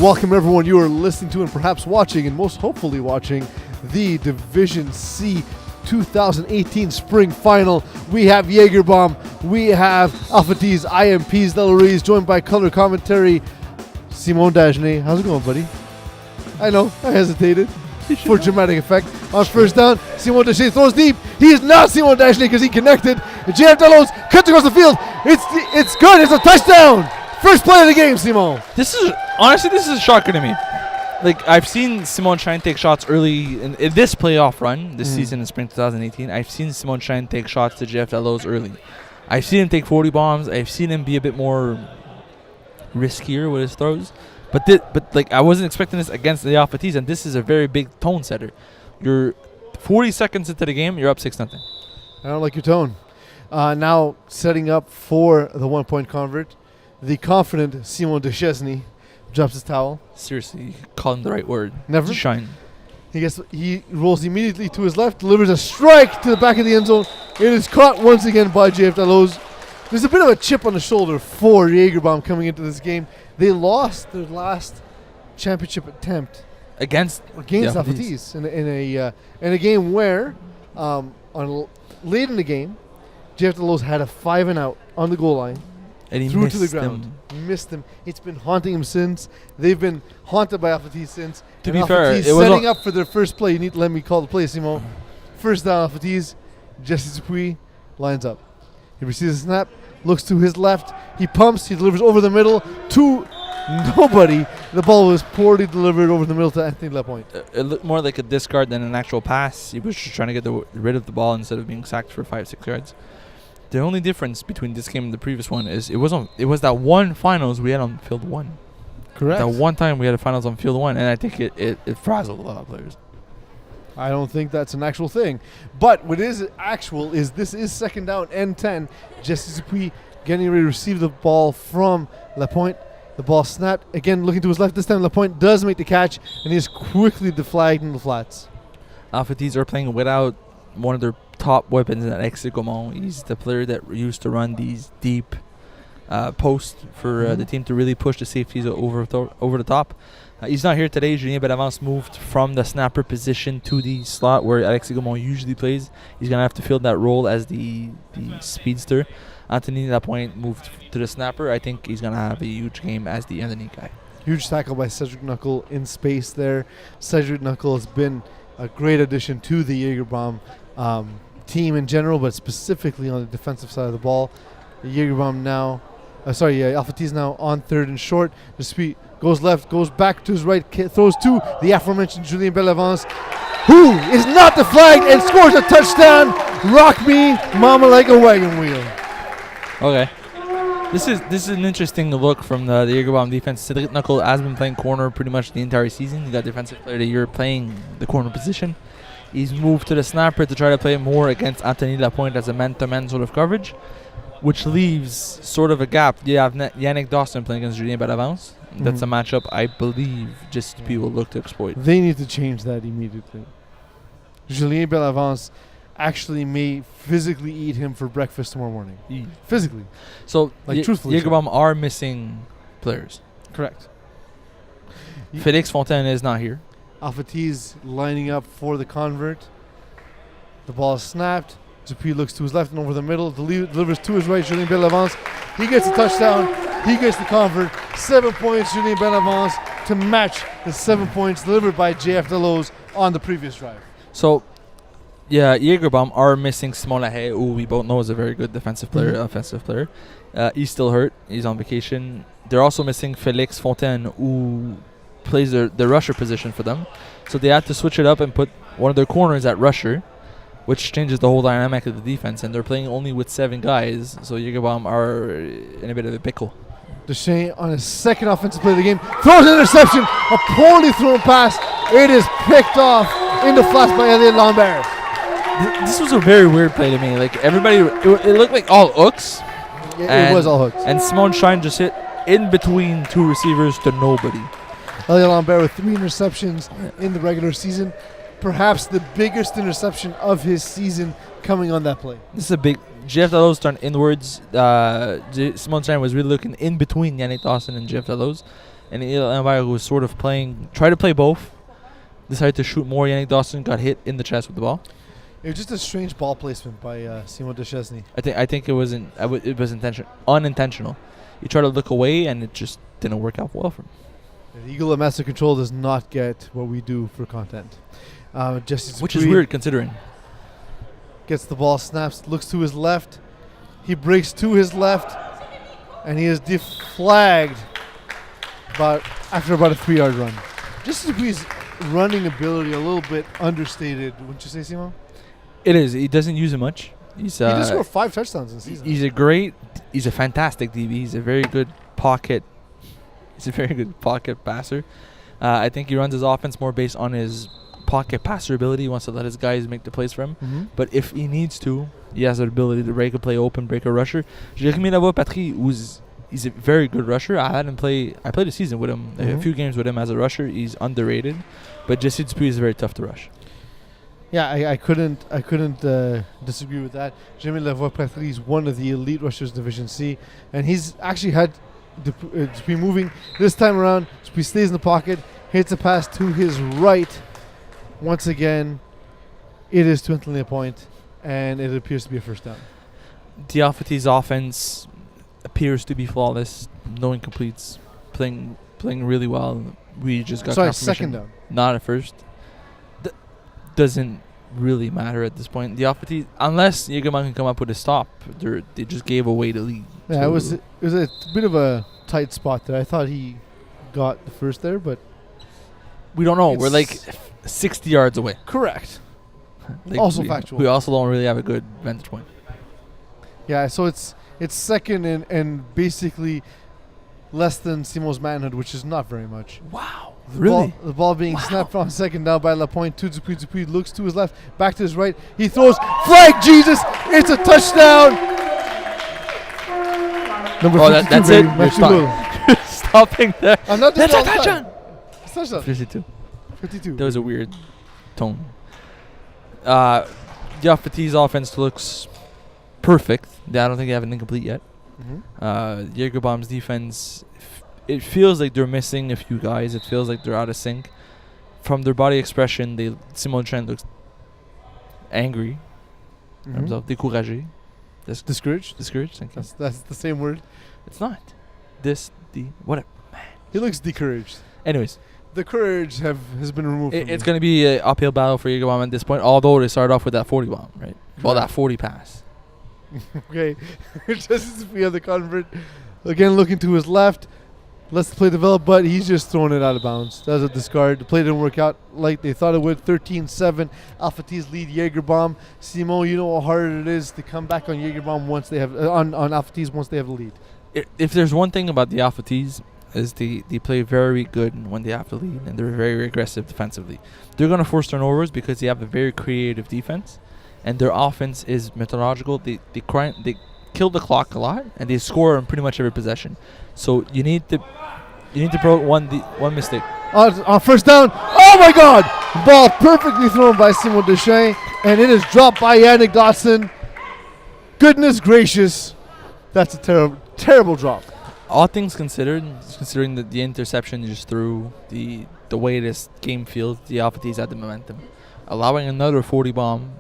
Welcome everyone. You are listening to and perhaps watching and most hopefully watching the Division C 2018 Spring Final. We have Jägerbomb, we have Alpha T's, IMPs, Delorise, joined by color commentary, Simon Dagenet. How's it going, buddy? I know, I hesitated for dramatic effect. On first down, Simon Dagenet throws deep. He is not Simon Dagenet because he connected. JF Delos cuts across the field. It's good. It's a touchdown. First play of the game, Simon. This is a shocker to me. Like, I've seen Simon try and take shots early in this playoff run this season in spring 2018. I've seen Simon try and take shots to JF Delos early. I've seen him take 40 bombs. I've seen him be a bit more riskier with his throws. But like, I wasn't expecting this against the Alpha T's, and this is a very big tone setter. You're 40 seconds into the game, you're up 6-0. I don't like your tone. Now setting up for the 1-point convert, the confident Simon Deschesney drops his towel. Seriously, you call him the right word. Never. Shine. He rolls immediately to his left, delivers a strike to the back of the end zone. It is caught once again by JF Delos. There's a bit of a chip on the shoulder for Jägerbomb coming into this game. They lost their last championship attempt Against Alpha T's in a game where late in the game, JF Delos had a 5-and-out on the goal line. And he threw missed to the ground. Missed him. It's been haunting him since. They've been haunted by Alpha T's since. To be Alpha fair, T's it was setting up for their first play. You need to let me call the play, Simon. First down, Alpha T's. Jesse Dupuis lines up. He receives a snap, looks to his left. He pumps. He delivers over the middle to nobody. The ball was poorly delivered over the middle to Anthony Lapointe. It looked more like a discard than an actual pass. He was just trying to get rid of the ball instead of being sacked for 5-6 yards. The only difference between this game and the previous one is it was that one finals we had on field 1. Correct. That one time we had a finals on field 1, and I think it frazzled a lot of players. I don't think that's an actual thing. But what is actual is this is second down and 10. Jesse Dupuis getting ready to receive the ball from Lapointe. The ball snapped. Again, looking to his left. This time Lapointe does make the catch, and he is quickly deflagged in the flats. Alpha T's are playing without one of their top weapons, in Alexis Gaumont. He's the player that used to run these deep posts for the team to really push the safeties over the top. He's not here today. Julien Bellavance moved from the snapper position to the slot where Alexis Gaumont usually plays. He's going to have to fill that role as the speedster. Anthony Lapointe moved to the snapper. I think he's going to have a huge game as the underneath guy. Huge tackle by Cedric Knuckle in space there. Cedric Knuckle has been a great addition to the Jägerbomb team in general, but specifically on the defensive side of the ball. Jägerbomb now, Alpha T's now on 3rd and short. The speed goes left, goes back to his right, throws to the aforementioned Julien Bellavance, who is not deflagged and scores a touchdown. Rock me, mama, like a wagon wheel. Okay. This is an interesting look from the Jägerbomb defense. Cedric Knuckle has been playing corner pretty much the entire season. He got defensive player of the year playing the corner position. He's moved to the snapper to try to play more against Anthony Lapointe as a man-to-man sort of coverage, which leaves sort of a gap. You have Yannick Dawson playing against Julien Bellavance. That's a matchup I believe just people will look to exploit. They need to change that immediately. Julien Bellavance actually may physically eat him for breakfast tomorrow morning. Physically. So, truthfully. Jägerbomb are missing players. Correct. Félix Fontaine is not here. Alpha T's lining up for the convert. The ball is snapped. Dupuis looks to his left and over the middle. Delivers to his right, Julien Bellavance. He gets the touchdown. He gets the convert. 7 points, Julien Bellavance, to match the 7 points delivered by JF Delos on the previous drive. So, yeah, Jägerbomb are missing Simon Lahaye, who we both know is a very good defensive player, offensive player. He's still hurt. He's on vacation. They're also missing Félix Fontaine, who plays the rusher position for them. So they had to switch it up and put one of their corners at rusher, which changes the whole dynamic of the defense. And they're playing only with 7 guys, so Jägerbomb are in a bit of a pickle. Deschamps on his second offensive play of the game throws an interception, a poorly thrown pass. It is picked off in the flats by Elliot Lambert. This was a very weird play to me. Like, everybody, it looked like all hooks. It was all hooks. And Simon Shine just hit in between 2 receivers to nobody. Elliot Lambert with 3 interceptions in the regular season. Perhaps the biggest interception of his season coming on that play. This is a big... Jeff Delos turned inwards. Simon Shine was really looking in between Yannick Dawson and Jeff Delos. and Ellenberg was sort of tried to play both. Decided to shoot more. Yannick Dawson got hit in the chest with the ball. It was just a strange ball placement by Simon Deschesne. I think it was unintentional. He tried to look away, and it just didn't work out well for him. The Eagle at Master Control does not get what we do for content. Jesse Which is Dupuis weird considering. gets the ball, snaps, looks to his left. He breaks to his left, and he is deflagged after about a 3-yard run. Jesse Dupuis' running ability a little bit understated, wouldn't you say, Simon? It is. He doesn't use it much. He just scored 5 touchdowns in the season. He's a fantastic DB. He's a very good pocket. He's a very good pocket passer. I think he runs his offense more based on his pocket passer ability. He wants to let his guys make the plays for him. Mm-hmm. But if he needs to, he has the ability to break a play open, break a rusher. Jérémy Lavoie-Patry, he's a very good rusher. I played a season with him, a few games with him as a rusher. He's underrated. But Jesse Dupuis is very tough to rush. Yeah, I couldn't disagree with that. Jérémy Lavoie-Patry is one of the elite rushers Division C, and he's actually had Dupuis moving. This time around, Dupuis stays in the pocket, hits a pass to his right. Once again, it is twinkling a point, and it appears to be a first down. Diafaty's offense appears to be flawless. No incompletes. Playing really well. We just got confirmation. Second down. Not at first. Doesn't really matter at this point. Diafaty, unless Jägerman can come up with a stop, they just gave away the lead. Yeah, it was a bit of a tight spot there. I thought he got the first there, but we don't know. We're like 60 yards away. Correct. Also factual. We also don't really have a good vantage point. Yeah, so it's second and basically less than Simon's manhood, which is not very much. Wow. The ball being snapped on second down by Lapointe to Dupuis. Dupuis looks to his left, back to his right. He throws. Flag, Jesus! It's a touchdown! Number 52, that's baby. it. You're stopping there. I'm not That's doing a it all the touchdown. time. It's a touchdown. 52. 52. That was a weird tone. Diafaty's offense looks perfect. I don't think they have an incomplete yet. Mm-hmm. Jägerbaum's defense, it feels like they're missing a few guys. It feels like they're out of sync. From their body expression, Simon Trent looks angry. Découragé. Discouraged? Discouraged, thank you. That's the same word. It's not. Whatever. He looks discouraged. Anyways. The courage has been removed from It's going to be an uphill battle for Jägerbaum at this point, although they started off with that 40 bomb, right? Well, that 40 pass. Okay. Just as we have the convert. Again, looking to his left. Lets the play develop, but he's just throwing it out of bounds. That was a discard. The play didn't work out like they thought it would. 13-7. Alpha T's lead Jägerbaum. Simon, you know how hard it is to come back on Jägerbaum once they have on Alpha T's once they have the lead. If there's one thing about the Alpha T's, is they play very good when they have the lead, and they're very aggressive defensively. They're going to force turnovers because they have a very creative defense, and their offense is methodological. They kill the clock a lot, and they score on pretty much every possession. So you need to provoke one mistake. On first down, oh my God! Ball perfectly thrown by Simon Deschamps, and it is dropped by Yannick Dawson. Goodness gracious, that's a terrible, terrible drop. All things considered, considering that the interception just threw, the way this game feels, the Alpha T's had the momentum. Allowing another 40 bomb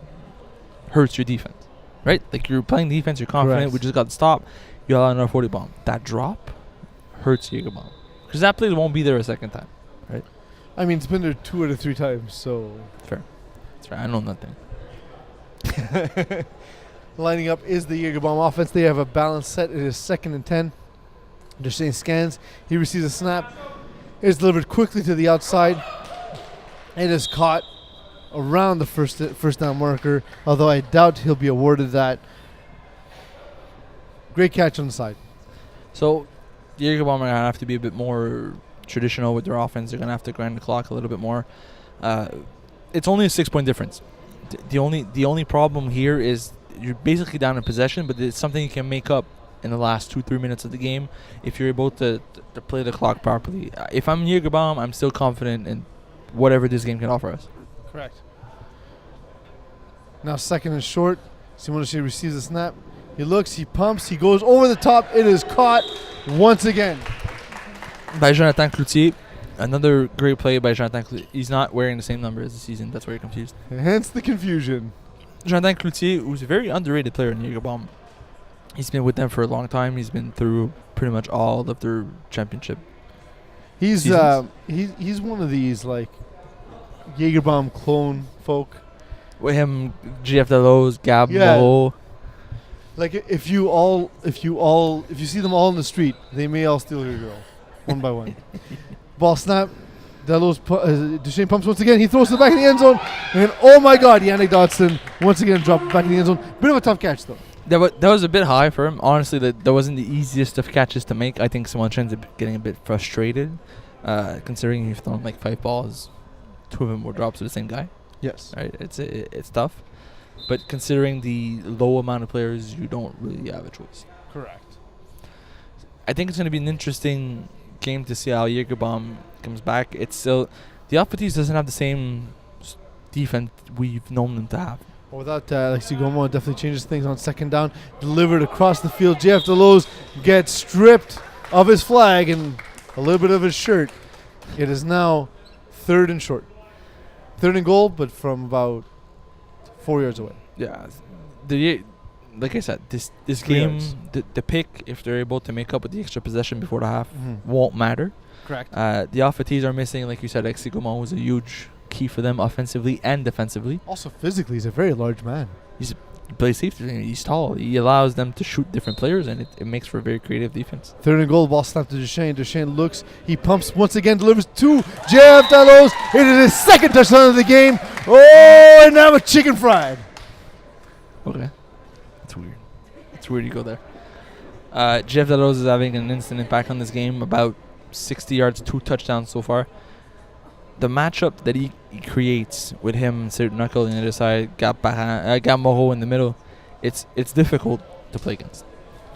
hurts your defense, right? Like, you're playing defense, you're confident, Correct. We just got to stop, you allow another 40 bomb. That drop hurts Jägerbaum. Because that play won't be there a second time, right? I mean, it's been there 2 out of 3 times, so... Fair. That's right, I know nothing. Lining up is the Jägerbaum offense. They have a balanced set. It is 2nd and 10. Deschamps scans. He receives a snap. It is delivered quickly to the outside. It is caught around the first down marker, although I doubt he'll be awarded that. Great catch on the side. So, Jägerbaum are going to have to be a bit more traditional with their offense. They're going to have to grind the clock a little bit more. It's only a 6-point difference. The only problem here is you're basically down in possession, but it's something you can make up in the last 2-3 minutes of the game if you're able to play the clock properly. If I'm Jägerbaum, I'm still confident in whatever this game can offer us. Correct. Now 2nd and short. Simon Deschamps receives the snap. He looks, he pumps, he goes over the top. It is caught once again. by Jonathan Cloutier. Another great play by Jonathan Cloutier. He's not wearing the same number as the season. That's where you're confused. Hence the confusion. Jonathan Cloutier, who's a very underrated player in Jägerbomb. He's been with them for a long time. He's been through pretty much all of their championship. He's seasons. he's one of these like Jägerbomb clone folk. With him, GF Delos, Gab Yeah. Moreau. Like if you see them all in the street, they may all steal your girl, one by one. Ball snap. Duchesne pumps once again. He throws it back in the end zone, and oh my God, Yannick Dodson once again dropped it back in the end zone. Bit of a tough catch though. That was a bit high for him. Honestly, that wasn't the easiest of catches to make. I think someone ends up getting a bit frustrated, considering you've thrown like 5 balls, 2 of them were drops to the same guy. Yes. Right? It's tough, but considering the low amount of players, you don't really have a choice. Correct. I think it's going to be an interesting game to see how Jägerbomb comes back. It's still the Alphatees doesn't have the same defense we've known them to have. Well, without Alexi Gomo, it definitely changes things on second down. Delivered across the field. JF Delos gets stripped of his flag and a little bit of his shirt. It is now 3rd and short. 3rd and goal, but from about 4 yards away. Yeah, like I said, this 3 game, yards. the pick, if they're able to make up with the extra possession before the half, won't matter. Correct. The Alphatees are missing, like you said, Alexis Gaumont was a huge key for them offensively and defensively. Also, physically, he's a very large man. He plays safety. He's tall. He allows them to shoot different players, and it makes for a very creative defense. 3rd and goal, ball snapped to Duchesne. Duchesne looks, he pumps once again, delivers to JF Delos. It is his 2nd touchdown of the game. Oh, and now a chicken fried. Okay. That's weird. It's weird you go there. Jeff Delos is having an instant impact on this game. About 60 yards, 2 touchdowns so far. The matchup that he creates with him, Cedric Knuckle on the other side, Gab Moreau in the middle, it's difficult to play against.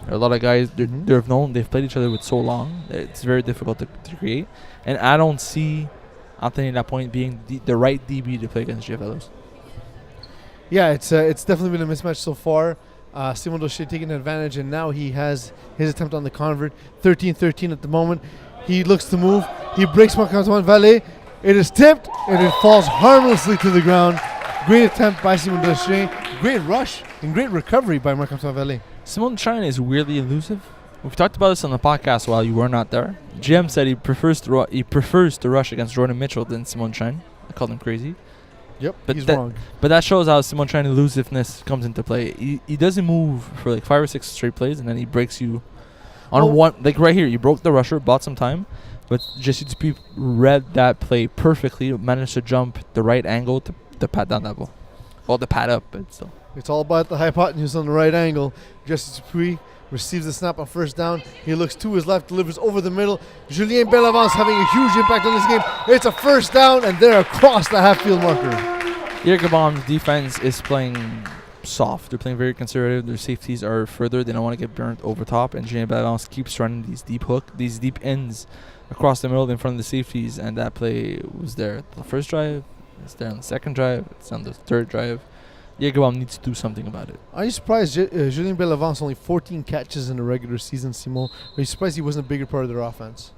There are a lot of guys, they've played each other with so long, it's very difficult to create. And I don't see Anthony Lapointe being the right DB to play against Jeff Delos. Yeah, it's definitely been a mismatch so far. Simon Doche taking advantage, and now he has his attempt on the convert. 13-13 at the moment. He looks to move. He breaks Marc-Antoine Vallée. It is tipped, and it falls harmlessly to the ground. Great attempt by Simon Doche. Great rush and great recovery by Marc-Antoine Vallée. Simon Chine is weirdly elusive. We've talked about this on the podcast while you were not there. GM said he prefers to rush against Jordan Mitchell than Simon Chine. I called him crazy. Yep, But he's that- wrong. But that shows how Simon Chine elusiveness comes into play. He doesn't move for like 5 or 6 straight plays, and then he breaks you on Well- one. Like right here, you broke the rusher, bought some time, but Jesse Dupuis read that play perfectly, managed to jump the right angle to pat down that ball. Well, to pat up, but still. It's all about the hypotenuse on the right angle. Jesse Dupuis receives the snap on 1st down. He looks to his left, delivers over the middle. Julien Bellavance having a huge impact on this game. It's a 1st down, and they're across the half-field marker. Jägerbomb's defense is playing soft. They're playing very conservative. Their safeties are further. They don't want to get burnt over top. And Julien Bellavance keeps running these deep ends across the middle in front of the safeties. And that play was there the first drive. It's there on the 2nd drive. It's on the 3rd drive. Jägerbomb needs to do something about it. Are you surprised Julien Bellavance only 14 catches in the regular season, Simon? Are you surprised he wasn't a bigger part of their offense?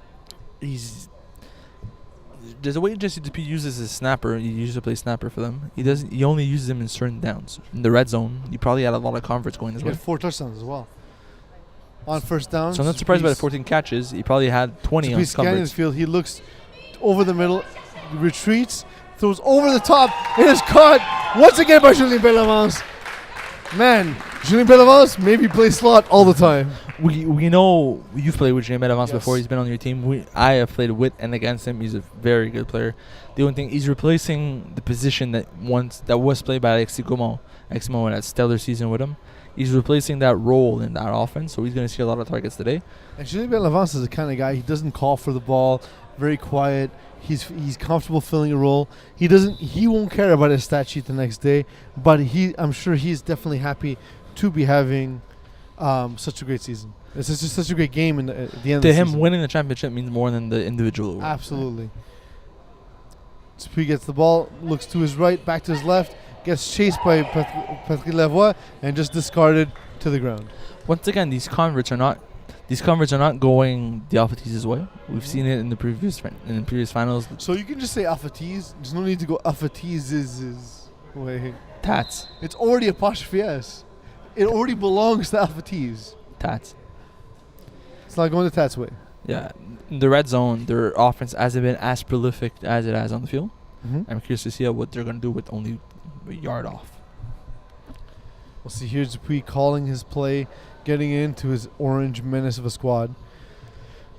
There's a way Jesse Dupuis uses his snapper. He used to play snapper for them. He only uses him in certain downs. In the red zone, he probably had a lot of converts going He this way. had 4 touchdowns as well. On 1st down. So I'm not surprised by the 14 catches. He probably had 20 on Dupuis scanning converts. the field. He looks over the middle, retreats, throws over the top. It is caught once again by Julien Bellavance. Man, Julien Bellavance maybe plays slot all the time. We know you've played with Julien Bellavance Yes. before. He's been on your team. I have played with and against him. He's a very good player. The only thing, he's replacing the position that was played by Alexis Gaumont. Alexis Gaumont had a stellar season with him. He's replacing that role in that offense, so he's going to see a lot of targets today. And Julien Bellavance is the kind of guy, he doesn't call for the ball, very quiet. He's comfortable filling a role. He won't care about his stat sheet the next day, but I'm sure he's definitely happy to be having such a great season. It's just such a great game at the end of To the him, season. winning the championship means more than the individual award. Absolutely. Dupuis gets the ball, looks to his right, back to his left, gets chased by Patrick Lavoie, and just discarded to the ground. Once again, these converts are not these converts are not going the Alpha Tees' way. We've seen it in the previous finals. So you can just say Alpha Tees. There's no need to go Alpha Tees' way. Tats. It's already apostrophe S. It already belongs to Alpha Tees. Tats. It's not going to Tats' way. Yeah. In the red zone, their offense hasn't been as prolific as it has on the field. Mm-hmm. I'm curious to see what they're going to do with only a yard off. We'll see. Here's Dupuis calling his play, getting into his orange menace of a squad.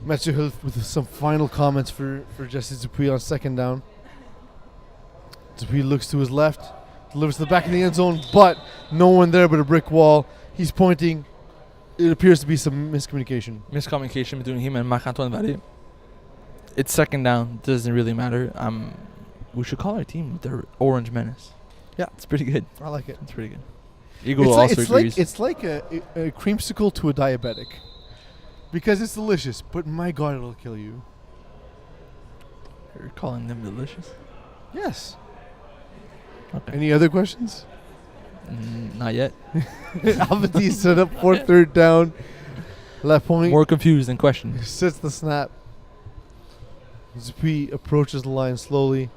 Mathieu Hill with some final comments for Jesse Dupuis on second down. Dupuis looks to his left, delivers to the back of the end zone, but no one there but a brick wall. He's pointing. It appears to be some miscommunication. Miscommunication between him and Marc-Antoine Vallée. It's second down. Doesn't really matter. We should call our team the Orange Menace. Yeah. It's pretty good. I like it. It's pretty good. Eagle also agrees. It's like a creamsicle to a diabetic. Because it's delicious, but my God, it'll kill you. You're calling them delicious? Yes. Okay. Any other questions? Not yet. Alpha T set up for third down. Left point. More confused than questioned. Sets the snap. Dupuis approaches the line slowly.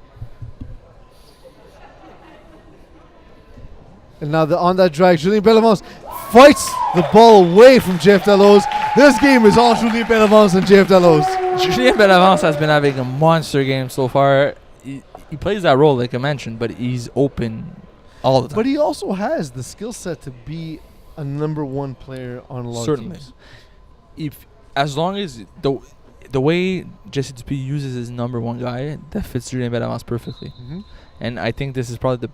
And now on that drag, Julien Bellavance fights the ball away from Jeff Delos. This game is all Julien Bellavance and Jeff Delos. Julien Bellavance has been having a monster game so far. He plays that role, like I mentioned, but he's open all the time. But he also has the skill set to be a number one player on a lot of teams. As long as the way Jesse Dupuis uses his number one guy, that fits Julien Bellavance perfectly. Mm-hmm. And I think this is probably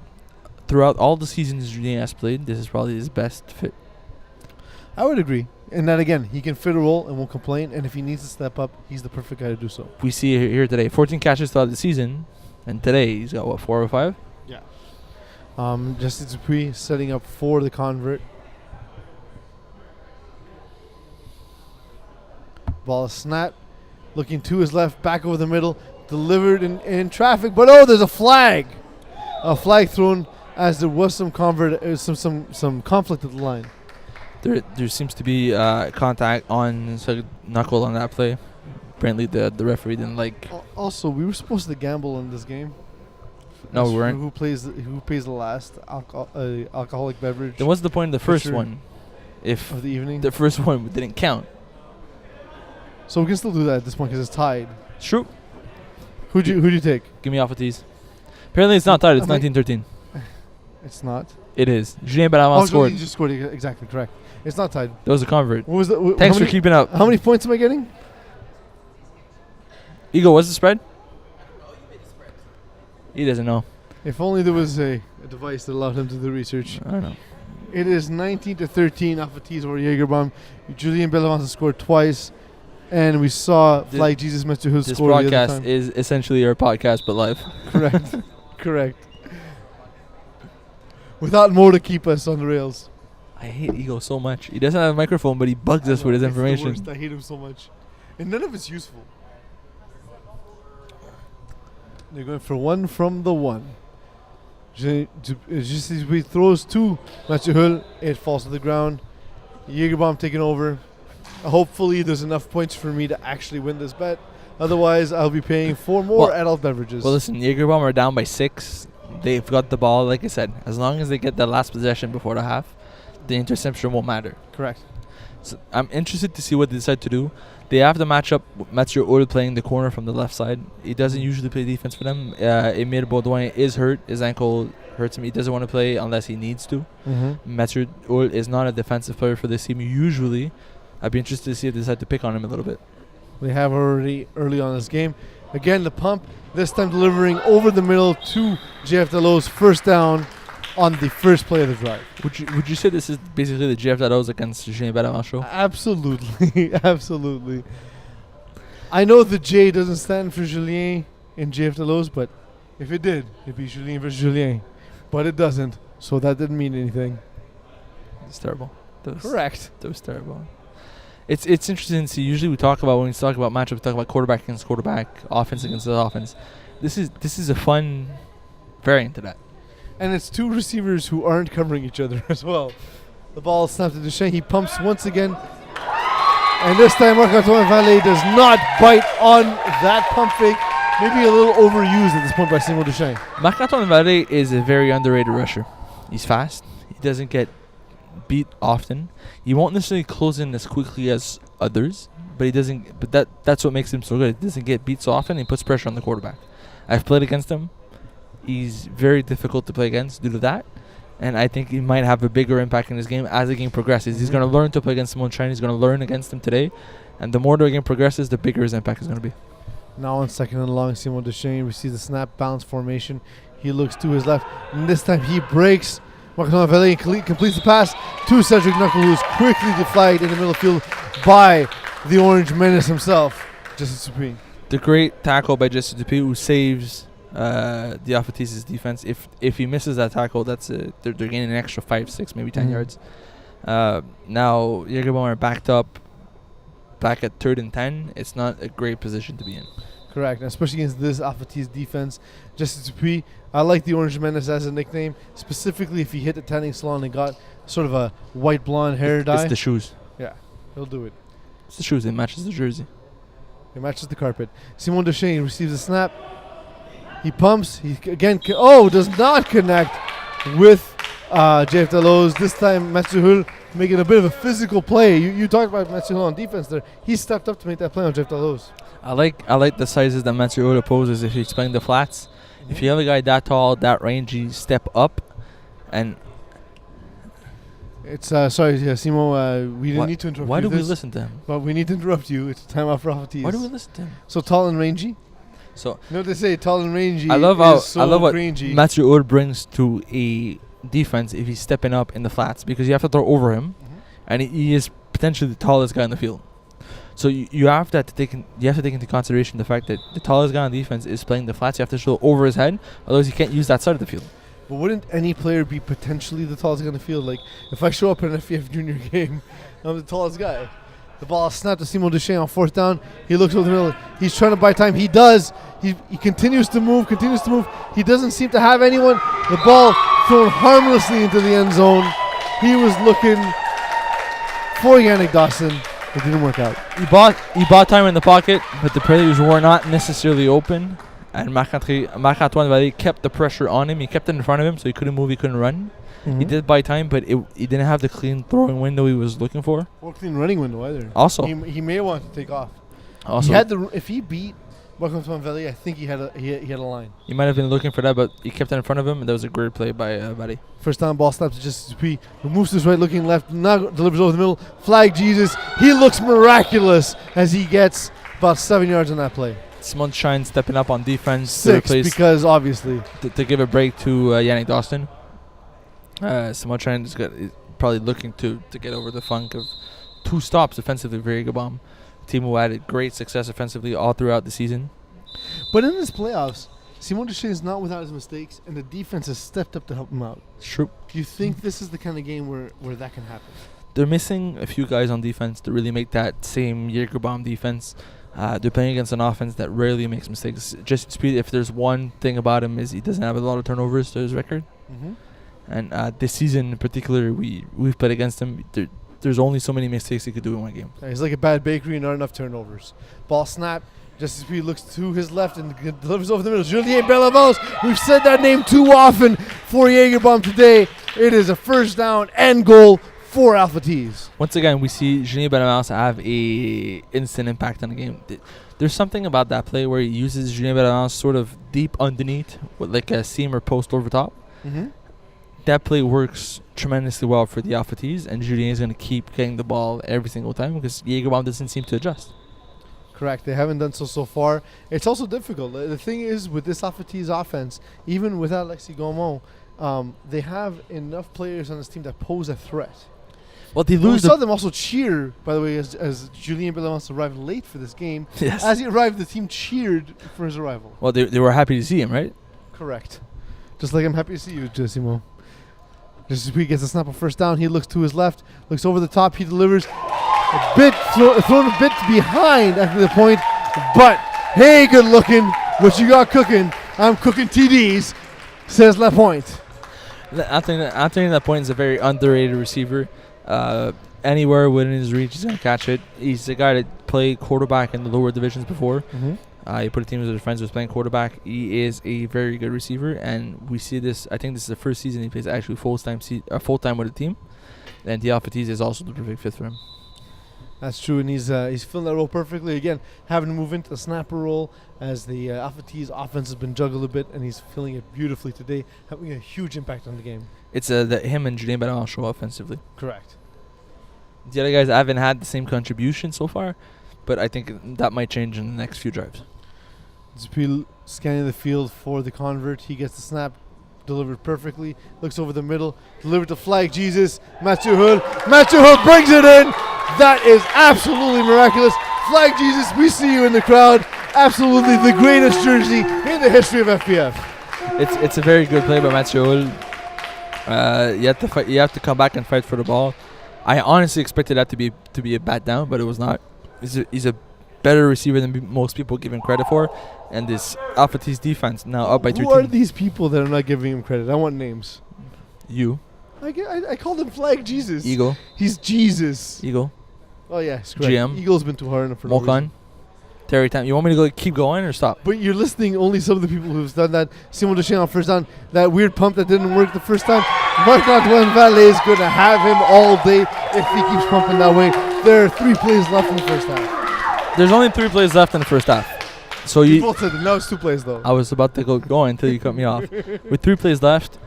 throughout all the seasons Julien has played, this is probably his best fit. I would agree. And then again, he can fit a role and won't complain. And if he needs to step up, he's the perfect guy to do so. We see it here today. 14 catches throughout the season. And today he's got, 4 or 5? Yeah. Jesse Dupuis setting up for the convert. Ball is snapped. Looking to his left, back over the middle. Delivered in traffic. But there's a flag. A flag thrown as there was some some conflict at the line. There seems to be contact on knuckle on that play. Apparently the referee didn't like. Also, we were supposed to gamble on this game. No, we weren't. Who pays the last alcoholic beverage? Then what's the point of the first one? If of the evening, the first one didn't count. So we can still do that at this point because it's tied. It's true. Who'd you take? Give me Alpha T's. Apparently it's not tied. It's 19-13. It's not. It is. Julien Bellavance scored. You just scored. Exactly correct. It's not tied. That was a convert. What was that? Thanks for keeping up. How many points am I getting? Eagle, what's the spread? He doesn't know. If only there was a device that allowed him to do research. I don't know. It is 19-13 Alpha T's over Jagerbomb. Julien Bellavance scored twice, and we saw Flag Jesus Mr. Who this scored the other broadcast time. is essentially our podcast, but live. Correct. Correct. Without more to keep us on the rails. I hate Eagle so much. He doesn't have a microphone, but he bugs us with his information. It's the worst. I hate him so much. And none of it's useful. They're going for one from the one. Just as we throws to Mathieu Hull, it falls to the ground. Jagerbomb taking over. Hopefully there's enough points for me to actually win this bet. Otherwise, I'll be paying for more adult beverages. Well, listen, Jagerbomb are down by 6. They've got the ball, like I said. As long as they get the last possession before the half, the interception won't matter. Correct. So I'm interested to see what they decide to do. They have the matchup with Mathieu Hull playing the corner from the left side. He doesn't usually play defense for them. Emile Baudouin is hurt. His ankle hurts him. He doesn't want to play unless he needs to. Mathieu Hull is not a defensive player for this team usually. I'd be interested to see if they decide to pick on him a little bit. They have already early on this game. Again, the pump, this time delivering over the middle to Jeff Delos, first down on the first play of the drive. Would you say this is basically the Jeff Delos against Julien Bellavance show? Absolutely. Absolutely. I know the J doesn't stand for Julien in Jeff Delos, but if it did, it'd be Julien versus Julien. But it doesn't, so that didn't mean anything. It's terrible. Correct. That was terrible. It's interesting to see. Usually we talk about, when we talk about matchups, we talk about quarterback against quarterback, offense against the offense. This is a fun variant to that. And it's two receivers who aren't covering each other as well. The ball snapped to Duchesne. He pumps once again. And this time, Marc-Antoine Vallée does not bite on that pump fake. Maybe a little overused at this point by Simon Duchesne. Marc-Antoine Vallée is a very underrated rusher. He's fast. He doesn't get beat often. He won't necessarily close in as quickly as others, but he doesn't. But that's what makes him so good. He doesn't get beat so often. He puts pressure on the quarterback. I've played against him. He's very difficult to play against due to that. And I think he might have a bigger impact in his game as the game progresses. He's going to learn to play against Simon Duchesne. He's going to learn against him today. And the more the game progresses, the bigger his impact is going to be. Now on second and long, Simon Duchesne receives the snap, balance formation. He looks to his left. And this time he breaks. Marc-Antoine Vallée completes the pass to Cedric Knuckle, who is quickly deflagged in the middle field by the Orange Menace himself, Justin Dupuis. The great tackle by Justin Dupuis, who saves the Alpha-Tees' defense. If he misses that tackle, that's they're gaining an extra 5, 6, maybe 10 yards. Now Jägerbomb are backed up, back at 3rd and 10. It's not a great position to be in. Correct, especially against this Alpha-Tees defense. Justin Dupuis, I like the Orange Menace as a nickname, specifically if he hit the tanning salon and got sort of a white blonde hair dye. It's the shoes. Yeah, he'll do it. It's the shoes. It matches the jersey. It matches the carpet. Simon Duchesne receives a snap. He pumps. He again does not connect with Jeff Delos. This time Mathieu Hull making a bit of a physical play. You talked about Mathieu Hull on defense there. He stepped up to make that play on Jeff Delos. I like the sizes that Mathieu Hull opposes if he's playing the flats. Mm-hmm. If you have a guy that tall, that rangy, step up, and it's Simon. We didn't need to interrupt you. Why do we listen to him? But we need to interrupt you. It's time off for Alpha-Tees. Why do we listen to him? So tall and rangy. So you know what they say, tall and rangy. I love what rangy. Mathieu Hull brings to a defense if he's stepping up in the flats, because you have to throw over him, and he is potentially the tallest guy in the field. So you have to take into consideration the fact that the tallest guy on defense is playing the flats. You have to throw over his head, otherwise you can't use that side of the field. But wouldn't any player be potentially the tallest guy on the field? Like if I show up in an FEF junior game, I'm the tallest guy. The ball is snapped to Simon Duchesne on 4th down. He looks over the middle. He's trying to buy time. He does. He continues to move. He doesn't seem to have anyone. The ball thrown harmlessly into the end zone. He was looking for Yannick Dawson. It didn't work out. He bought time in the pocket, but the players were not necessarily open. And Marc-Antoine Vallée kept the pressure on him. He kept it in front of him, so he couldn't move. He couldn't run. He did buy time, but he didn't have the clean throwing window he was looking for. Or clean running window either. Also, he may want to take off. Also, he had if he beat Marc-Antoine Vallée, I think he had a line. He might have been looking for that, but he kept it in front of him, and that was a great play by Vallée. First down ball snaps to Justin Dupuis, who moves to his right, looking left, now delivers over the middle. Flag Jesus. He looks miraculous as he gets about 7 yards on that play. Simon Duchesne stepping up on defense 6 because obviously to give a break to Yannick Dawson. Simon Duchesne is probably looking to get over the funk of 2 stops offensively for Jägerbomb. Team who had great success offensively all throughout the season. But in this playoffs, Simon Duchesne is not without his mistakes, and the defense has stepped up to help him out. True. Do you think this is the kind of game where that can happen? They're missing a few guys on defense to really make that same Jägerbomb defense. They're playing against an offense that rarely makes mistakes. Just speed. If there's one thing about him is he doesn't have a lot of turnovers to his record. And this season in particular, we've played against him. There's only so many mistakes he could do in one game. He's like a bad bakery, not enough turnovers. Ball snap. Justin Dupuis looks to his left and delivers over the middle. Julien Bellavance. We've said that name too often for Jägerbomb today. It is a first down and goal for Alpha-Tees. Once again, we see Julien Bellavance have a instant impact on the game. There's something about that play where he uses Julien Bellavance sort of deep underneath with like a seam or post over top. That play works tremendously well for the Alpha-Tees, and Julien is going to keep getting the ball every single time because Jägerbomb doesn't seem to adjust. Correct. They haven't done so far. It's also difficult. The thing is, with this Alpha-Tees offense, even without Alexis Gaumont, they have enough players on this team that pose a threat. Well, they We lose. saw them also cheer, by the way, as Julien Bellavance arrived late for this game. Yes. As he arrived, the team cheered for his arrival. Well, they were happy to see him, right? Correct. Just like I'm happy to see you, Jessimo. Just as he gets a snap on first down, he looks to his left, looks over the top, he delivers a bit, thrown a bit behind after the point, but hey, good looking, what you got cooking? I'm cooking TDs, says LaPointe. Anthony LaPointe is a very underrated receiver. anywhere within his reach, he's gonna catch it. He's the guy that played quarterback in the lower divisions before. Mm-hmm. He put a team with his friends was playing quarterback. He is a very good receiver, and we see this. I think this is the first season he plays actually full time with a team. And Diapatis is also the perfect fit for him. That's true, and he's filling that role perfectly. Again, having to move into the snapper role as the Afatis offense has been juggled a bit, and he's filling it beautifully today, having a huge impact on the game. It's that him and Julien Bellin show offensively. Correct. The other guys haven't had the same contribution so far, but I think that might change in the next few drives. Zapil scanning the field for the convert. He gets the snap delivered perfectly. Looks over the middle. Delivered to Flag Jesus. Mathieu Hull. Mathieu Hull brings it in. That is absolutely miraculous. Flag Jesus, we see you in the crowd. Absolutely the greatest jersey in the history of FPF. It's a very good play by Mathieu Hull. You have to fight. You have to come back and fight for the ball. I honestly expected that to be a bat down, but it was not. He's a better receiver than most people give him credit for, and this Afatis defense now up by 13. Who are these people that are not giving him credit? I want names. You, I called him Flag Jesus. Eagle, He's Jesus. Eagle, Oh yeah, correct. GM. Eagle's been too hard enough for no reason. Mokan, Terry Tam. You want me to keep going or stop? But you're listing only some of the people who've done that. Simon Duchesne on first down. That weird pump that didn't work the first time. Marc-Antoine Vallée is going to have him all day if he keeps pumping that way. There are 3 plays left in the first half. There's only 3 plays left in the first half. So You both said that. Now it's 2 plays though. I was about to go until you cut me off. With 3 plays left,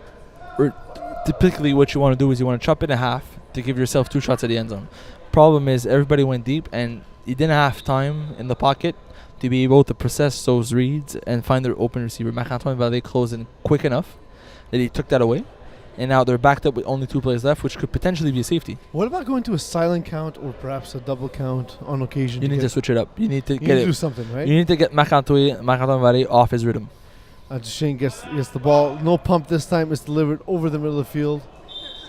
typically what you want to do is you want to chop it in half to give yourself 2 shots at the end zone. Problem is everybody went deep and you didn't have time in the pocket to be able to process those reads and find their open receiver. Marc-Antoine Vallée closed in quick enough that he took that away. And now they're backed up with only 2 plays left, which could potentially be a safety. What about going to a silent count or perhaps a double count on occasion? You need to switch it up. You need to you get need to it. do something, right? You need to get Marc-Antoine Vallée off his rhythm. Duchesne gets the ball. No pump this time. It's delivered over the middle of the field.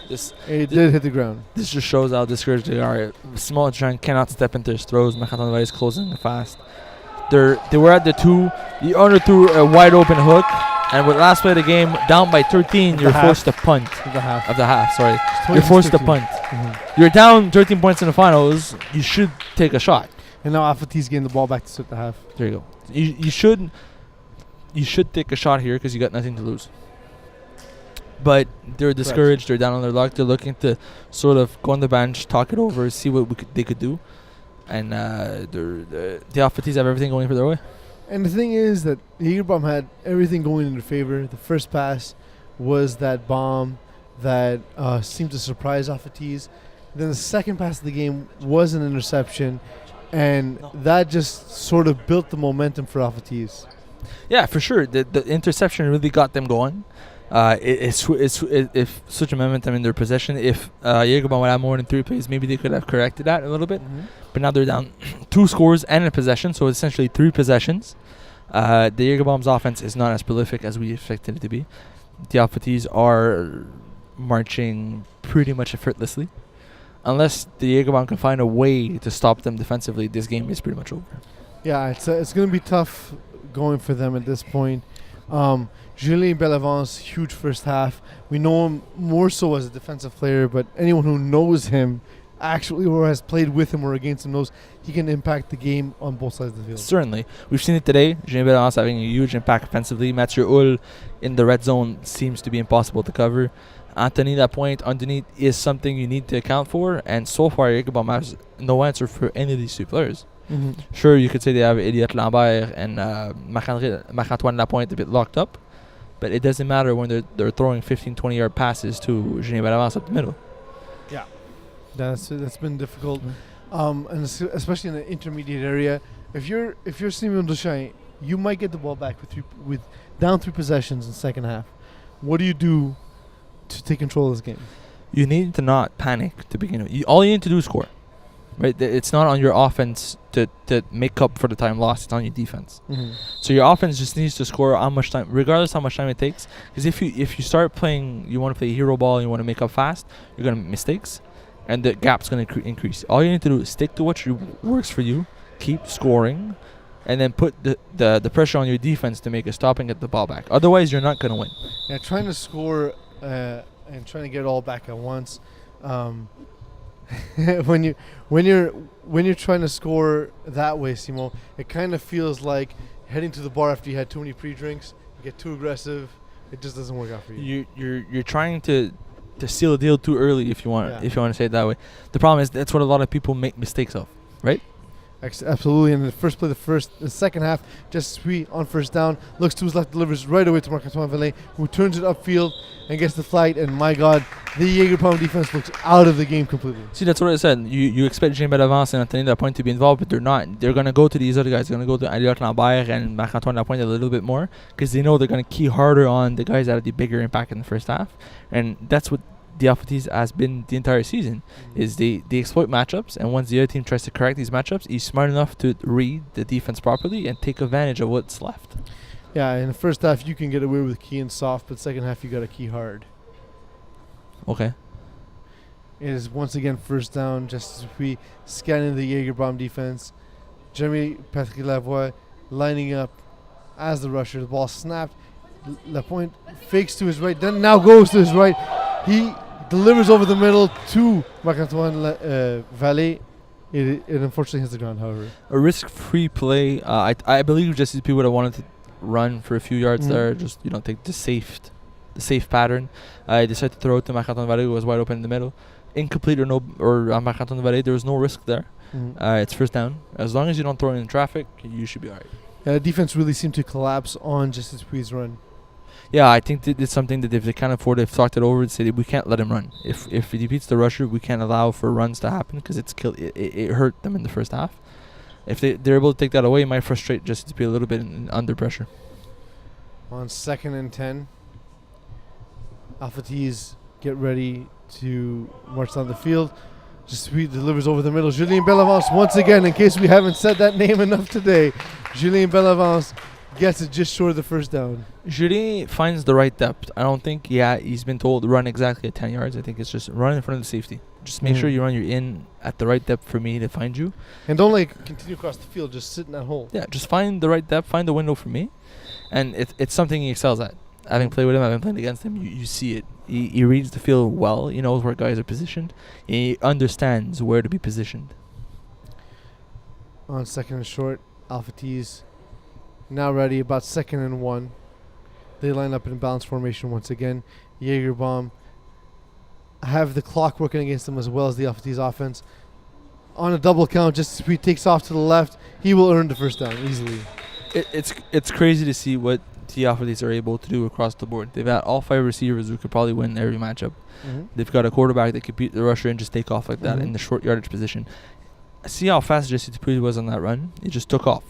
It did hit the ground. This just shows how discouraged they are. Small Giant cannot step into his throws. Marc-Antoine Vallée is closing fast. They were at the 2. The owner threw a wide open hook. And with last play of the game, down by 13, you're forced to punt. Of the half, sorry. You're forced to punt. Mm-hmm. You're down 13 points in the finals. You should take a shot. And now Afatis getting the ball back to start the half. There you go. You should take a shot here because you got nothing to lose. But they're discouraged. They're down on their luck. They're looking to sort of go on the bench, talk it over, see what they could do. And the Afatis have everything going for their way. And the thing is that Jägerbomb had everything going in their favor. The first pass was that bomb that seemed to surprise Afatis. Then the second pass of the game was an interception, and that just sort of built the momentum for Afatis. Yeah, for sure. The interception really got them going. It's such a momentum in their possession. If Jägerbomb would have more than 3 plays, maybe they could have corrected that a little bit. Mm-hmm. But now they're down 2 scores and a possession, so essentially 3 possessions. The Jägerbomb's offense is not as prolific as we expected it to be. The Afatis are marching pretty much effortlessly. Unless the Jägerbomb can find a way to stop them defensively, this game is pretty much over. Yeah, it's going to be tough going for them at this point. Julien Bellevant's huge first half. We know him more so as a defensive player, but anyone who knows him actually or has played with him or against him knows he can impact the game on both sides of the field. Certainly. We've seen it today. Julien Bellevant's having a huge impact offensively. Mathieu Hull in the red zone seems to be impossible to cover. Anthony Lapointe underneath is something you need to account for, and so far Jägerbomb has no answer for any of these 2 players. Mm-hmm. Sure, you could say they have Elliot Lambert and Marc-Antoine Lapointe a bit locked up, but it doesn't matter when they're throwing 15-20 yard passes to Julien Bellevant up the middle. Yeah, that's been difficult, and especially in the intermediate area. If you're Simon Duchesne, you might get the ball back with down 3 possessions in the second half. What do you do to take control of this game? You need to not panic to begin with. All you need to do is score. Right, it's not on your offense to make up for the time lost. It's on your defense. Mm-hmm. So your offense just needs to score how much time, regardless how much time it takes. Because if you start playing, you want to play hero ball, you want to make up fast, you're gonna make mistakes, and the gap's gonna increase. All you need to do is stick to what works for you, keep scoring, and then put the pressure on your defense to make a stop and get the ball back. Otherwise, you're not gonna win. Yeah, trying to score and trying to get it all back at once. when you're trying to score that way, Simo, it kind of feels like heading to the bar after you had too many pre-drinks. You get too aggressive. It just doesn't work out for you. You're trying to seal a deal too early if you want Yeah. if you want to say it that way. The problem is that's what a lot of people make mistakes of, right? Absolutely. And the first play, the second half, just sweet on first down, looks to his left, delivers right away to Marc-Antoine Valet, who turns it upfield and gets the flag. And my God, the Jägerbaum defense looks out of the game completely. See, that's what I said. You expect Jean Bellavance and Anthony Lapointe to be involved, but they're not. They're going to go to these other guys. They're going to go to Elliot Lambert and Marc-Antoine Lapointe a little bit more because they know they're going to key harder on the guys that had the bigger impact in the first half. And that's what the Alphatis has been the entire season, is they exploit matchups, and once the other team tries to correct these matchups, he's smart enough to read the defense properly and take advantage of what's left. Yeah, in the first half, you can get away with keying soft, but second half, you got to key hard. Okay. It is once again first down, just as we scanning the Jägerbaum defense. Jeremy Patrick Lavoie lining up as the rusher. The ball snapped. Lapointe fakes to his right, then now goes to his right. He delivers over the middle to Marc-Antoine Valet. It unfortunately hits the ground, however. A risk-free play. I believe just these people would have wanted to run for a few yards there, just take the safe pattern. I decided to throw it to Marc-Antoine Valet, who was wide open in the middle. Incomplete or Marc-Antoine Valet, there was no risk there. It's first down. As long as you don't throw it in traffic, you should be all right. Yeah, the defense really seemed to collapse on Justice Puig's run. Yeah, I think it's something that if they can't afford, they've talked it over and said we can't let him run. If he beats the rusher, we can't allow for runs to happen because it hurt them in the first half. If they're able to take that away, it might frustrate Justice Puig a little bit under pressure. On 2nd and 10, Alphatis get ready to march down the field. Just delivers over the middle. Julien Bellavance once again, in case we haven't said that name enough today. Julien Bellavance gets it just short of the first down. Julien finds the right depth. I don't think he's been told to run exactly at 10 yards. I think it's just run in front of the safety. Just make sure you run your in at the right depth for me to find you. And don't continue across the field, just sit in that hole. Yeah, just find the right depth, find the window for me. And it's something he excels at. Having played with him, having played against him, you see it. He reads the field well. He knows where guys are positioned. He understands where to be positioned. On 2nd and short, Alphatis now ready, about 2nd and 1. They line up in balanced formation once again. Jägerbaum have the clock working against them as well as the Alphatis offense. On a double count, just as he takes off to the left, he will earn the first down easily. It's crazy to see what the Alphatis are able to do across the board. They've got all 5 receivers who could probably win every matchup. They've got a quarterback that could beat the rusher and just take off like that in the short yardage position. See how fast Jesse Dupuis was on that run? He just took off.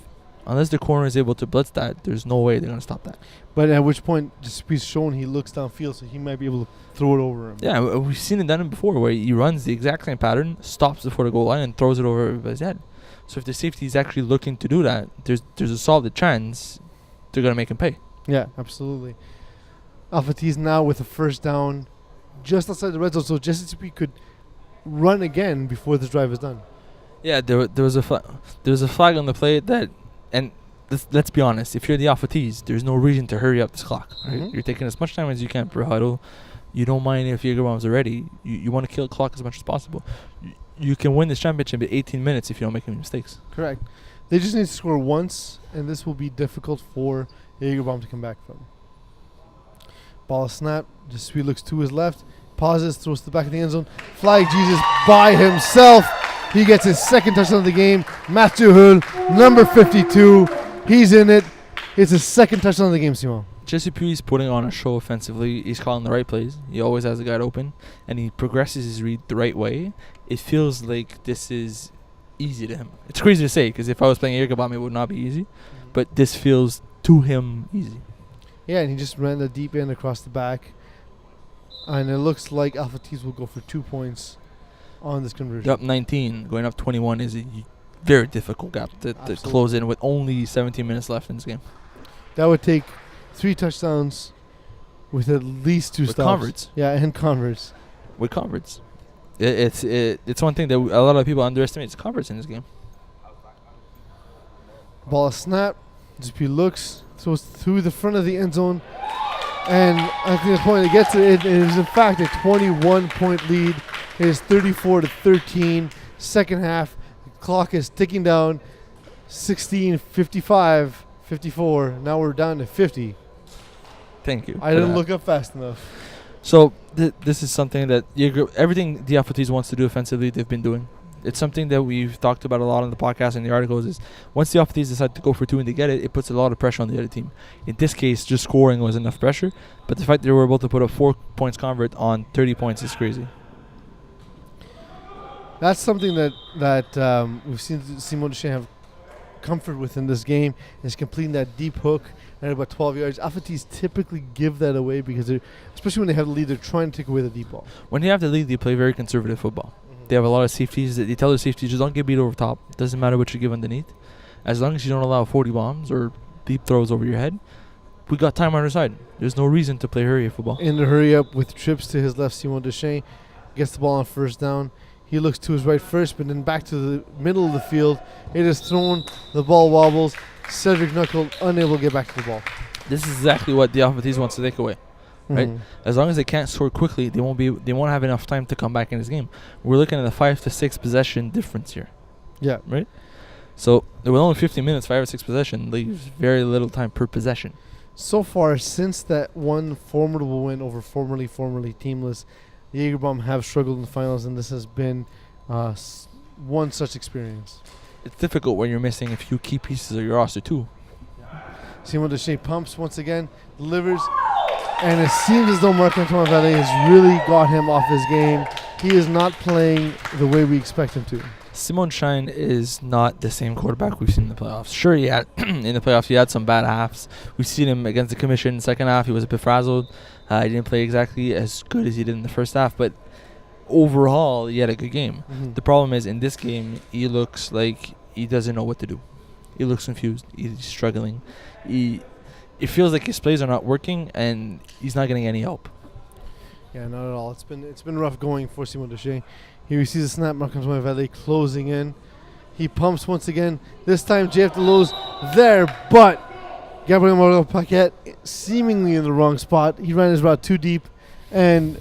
Unless the corner is able to blitz that, there's no way they're going to stop that. But at which point, Dupuis shown he looks downfield, so he might be able to throw it over him. Yeah, we've seen it done before where he runs the exact same pattern, stops before the goal line, and throws it over everybody's head. So if the safety is actually looking to do that, there's a solid chance they're going to make him pay. Yeah, absolutely. Alphatis now with a first down just outside the red zone, so Jesse Dupuis could run again before this drive is done. Yeah, there was a flag on the play that, and let's be honest, if you're the Alphatis, there's no reason to hurry up this clock. Right? You're taking as much time as you can per huddle. You don't mind if Jägerbaum's ready. You want to kill the clock as much as possible. You can win this championship in 18 minutes if you don't make any mistakes. Correct. They just need to score once, and this will be difficult for Jägerbaum to come back from. Ball snap. Just looks to his left, pauses, throws to the back of the end zone. Flag Jesus by himself. He gets his 2nd touchdown of the game. Mathieu Hull, number 52. He's in it. It's his 2nd touchdown of the game, Simon. Jesse Puig is putting on a show offensively. He's calling the right plays. He always has the guy open, and he progresses his read the right way. It feels like this is easy to him. It's crazy to say because if I was playing Jägerbaum, it would not be easy. But this feels to him easy. Yeah, and he just ran the deep end across the back. And it looks like Alphatis will go for 2 points on this conversion. Up 19, going up 21 is a very difficult gap to close in with only 17 minutes left in this game. That would take 3 touchdowns with at least 2 with stops. Converts. Yeah, and converts. With converts. It's one thing that a lot of people underestimate. It's converts in this game. Ball snap. Dupuis looks, throws through the front of the end zone. And at the point it gets it is in fact a 21-point lead It is 34-13. Second half, the clock is ticking down. 16, 55, 54. Now we're down to 50. Thank you. I for didn't that. look up fast enough. So this is something that everything the Alpha Tees wants to do offensively, they've been doing. It's something that we've talked about a lot on the podcast and the articles. Is once the Alpha Tees decide to go for two and they get it, it puts a lot of pressure on the other team. In this case, just scoring was enough pressure, but the fact they were able to put a 4 points convert on 30 points is crazy. That's something that we've seen Simon Deschamps have comfort with in this game, is completing that deep hook at about 12 yards. Alpha Tees typically give that away because especially when they have the lead, they're trying to take away the deep ball. When they have the lead, they play very conservative football. They have a lot of safeties. They tell their safeties, just don't get beat over top. Doesn't matter what you give underneath. As long as you don't allow 40 bombs or deep throws over your head, we got time on our side. There's no reason to play hurry football. In the hurry up with trips to his left, Simon Deschamps gets the ball on first down. He looks to his right first, but then back to the middle of the field. It is thrown. The ball wobbles. Cedric Knuckle unable to get back to the ball. This is exactly what the Alpha Tees wants to take away. Right. As long as they can't score quickly, they won't have enough time to come back in this game. We're looking at a 5 to 6 possession difference here. Yeah. Right? So with only 15 minutes, 5 or 6 possession leaves very little time per possession. So far, since that one formidable win over formerly teamless, the Jägerbomb have struggled in the finals, and this has been one such experience. It's difficult when you're missing a few key pieces of your roster too. Simon Deschamps pumps once again, delivers, and it seems as though Marc-Antoine Vallée has really got him off his game. He is not playing the way we expect him to. Simon Shine is not the same quarterback we've seen in the playoffs. Sure, he had in the playoffs he had some bad halves. We've seen him against the Commission. Second half, he was a bit frazzled. He didn't play exactly as good as he did in the first half, but overall, he had a good game. Mm-hmm. The problem is, in this game, he looks like he doesn't know what to do. He looks confused. He's struggling. It feels like his plays are not working, and he's not getting any help. Yeah, not at all. It's been rough going for Simon Deschamps. He receives a snap. Marc-Antoine Vallée closing in. He pumps once again. This time, JF Delos there, but Gabriel Moreau-Paquette seemingly in the wrong spot. He ran his route too deep, and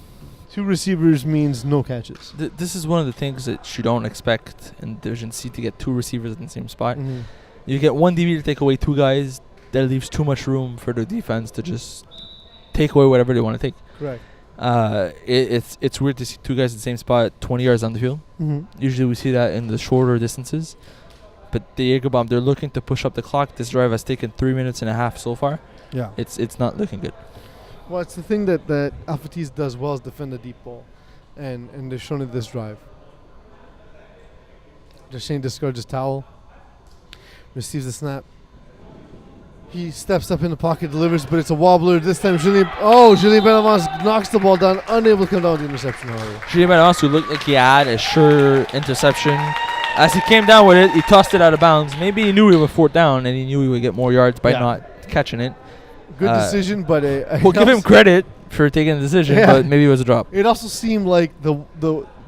two receivers means no catches. This is one of the things that you don't expect in Division C, to get two receivers in the same spot. Mm-hmm. You get one DB to take away two guys. That leaves too much room for the defense to just take away whatever they want to take. Correct. It's weird to see two guys in the same spot 20 yards on the field. Mm-hmm. Usually we see that in the shorter distances. But the Jägerbomb, they're looking to push up the clock. This drive has taken 3 minutes and a half so far. Yeah. It's not looking good. Well, it's the thing that Alpha Tees does well is defend the deep ball. And they've shown it this drive. Deschamps discards his towel. Receives the snap. He steps up in the pocket, delivers, but it's a wobbler. This time, Julien Benavance knocks the ball down, unable to come down with the interception. Julien Benavance, who looked like he had a sure interception. As he came down with it, he tossed it out of bounds. Maybe he knew he was fourth down, and he knew he would get more yards by not catching it. Good decision, but we'll give him credit for taking the decision, but maybe it was a drop. It also seemed like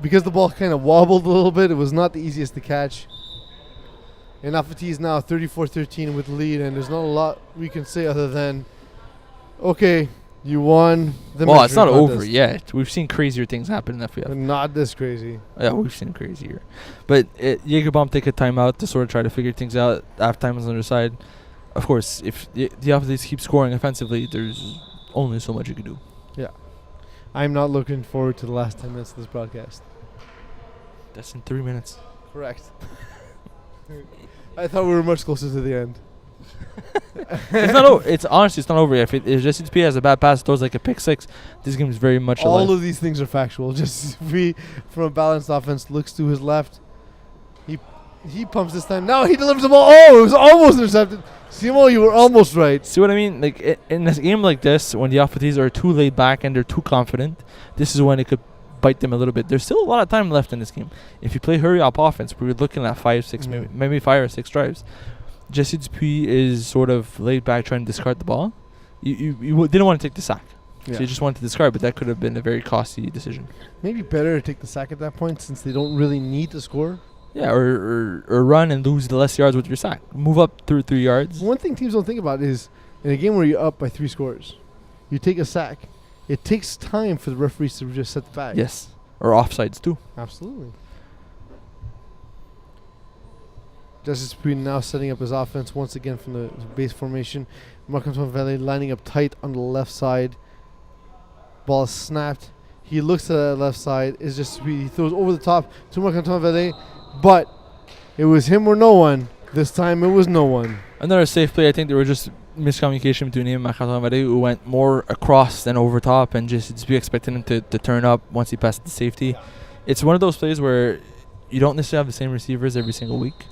because the ball kind of wobbled a little bit, it was not the easiest to catch. And Alpha Tees now 34-13 with the lead, and there's not a lot we can say other than, okay, you won the Well, it's not contest. over yet. We've seen crazier things happen in the field. But not this crazy. Yeah, we've seen crazier. But Jägerbomb take a timeout to sort of try to figure things out. Halftime is on their side. Of course, if the Alpha Tees keep scoring offensively, there's only so much you can do. Yeah. I'm not looking forward to the last 10 minutes of this broadcast. That's in 3 minutes. Correct. I thought we were much closer to the end. It's not over. It's honestly, it's not over yet. If Jesse P has a bad pass, throws like a pick six, this game is very much alive. All of these things are factual. Just from a balanced offense, looks to his left. He pumps this time. Now he delivers the ball. Oh, it was almost intercepted. Simo, you were almost right. See what I mean? Like in a game like this, when the Alpha Tees are too laid back and they're too confident, this is when it could bite them a little bit. There's still a lot of time left in this game. If you play hurry up offense, we're looking at 5, 6, maybe 5 or 6 drives. Jesse Dupuis is sort of laid back trying to discard the ball. You didn't want to take the sack. Yeah. So you just wanted to discard, but that could have been a very costly decision. Maybe better to take the sack at that point since they don't really need to score. Yeah, or run and lose the less yards with your sack. Move up through 3 yards. One thing teams don't think about is in a game where you're up by 3 scores, you take a sack. It takes time for the referees to just set the bag. Yes. or offsides too. Absolutely. Justice Dupuis now setting up his offense once again from the base formation. Marc-Antoine Vallée lining up tight on the left side. Ball is snapped. He looks to the left side. Is just he throws over the top to Marc-Antoine Vallée, but it was him or no one. This time it was no one. Another safe play. I think there was just miscommunication between him and Marc-Antoine Vallée, who went more across than over top, and just be expecting him to turn up once he passed the safety. It's one of those plays where you don't necessarily have the same receivers every single week.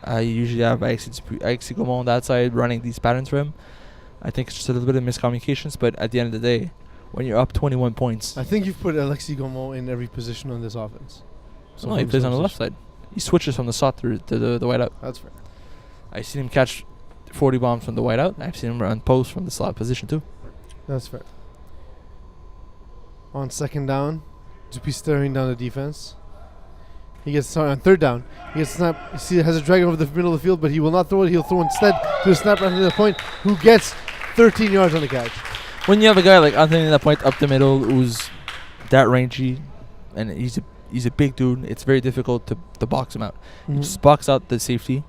You usually have Alexis Gaumont on that side running these patterns for him. I think it's just a little bit of miscommunications, but at the end of the day, when you're up 21 points... I think you've put Alexis Gaumont in every position on this offense. So no, he plays on the left side. He switches from the slot to the wide out. That's fair. I've seen him catch 40 bombs from the wide out. I've seen him run post from the slot position too. That's fair. On second down, Dupuis staring down the defense. He gets started on third down. He gets snapped. You see, has a drag over the middle of the field, but he will not throw it. He'll throw instead to the snap right to the point, who gets 13 yards on the catch. When you have a guy like Anthony Lapointe up the middle who's that rangy, and he's a big dude, it's very difficult to box him out. You just box out the safety,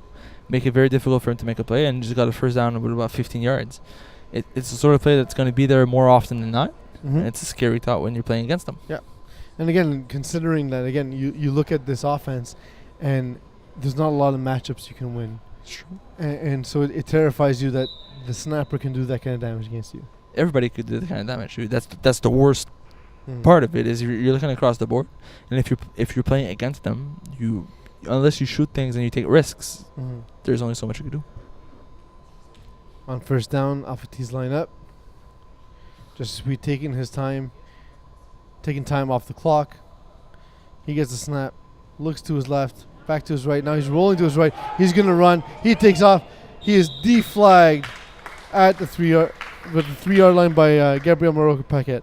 make it very difficult for him to make a play, and just got a first down with about 15 yards. It's the sort of play that's going to be there more often than not. And it's a scary thought when you're playing against them. Yeah. And again, considering that, again, you look at this offense, and there's not a lot of matchups you can win. True. And so it terrifies you that the snapper can do that kind of damage against you. Everybody could do that kind of damage. That's the worst part of it, is you're looking across the board, and if you're playing against them, unless you shoot things and you take risks, there's only so much you can do. On first down, Al-Fatih's line up. Just taking time off the clock. He gets the snap, looks to his left, back to his right. Now he's rolling to his right. He's going to run. He takes off. He is deflagged at the 3-yard line by Gabriel Morocco-Paquette.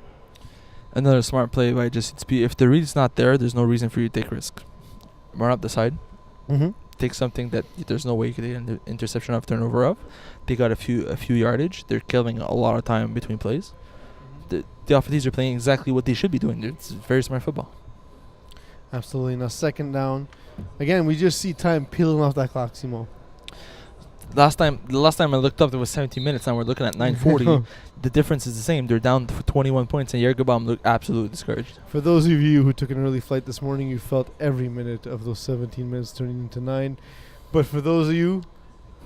Another smart play by Justin Dupuis. If the read's not there, there's no reason for you to take risk. Run up the side. Take something that there's no way you could get an interception of, turnover of. They got a few yardage. They're killing a lot of time between plays. The offenses are playing exactly what they should be doing. It's very smart football. Absolutely. Now second down. Again, we just see time peeling off that clock, Simo. The last time I looked up, there was 17 minutes. Now we're looking at 9:40. The difference is the same. They're down for 21 points, and Jägerbaum looked absolutely discouraged. For those of you who took an early flight this morning, you felt every minute of those 17 minutes turning into 9. But for those of you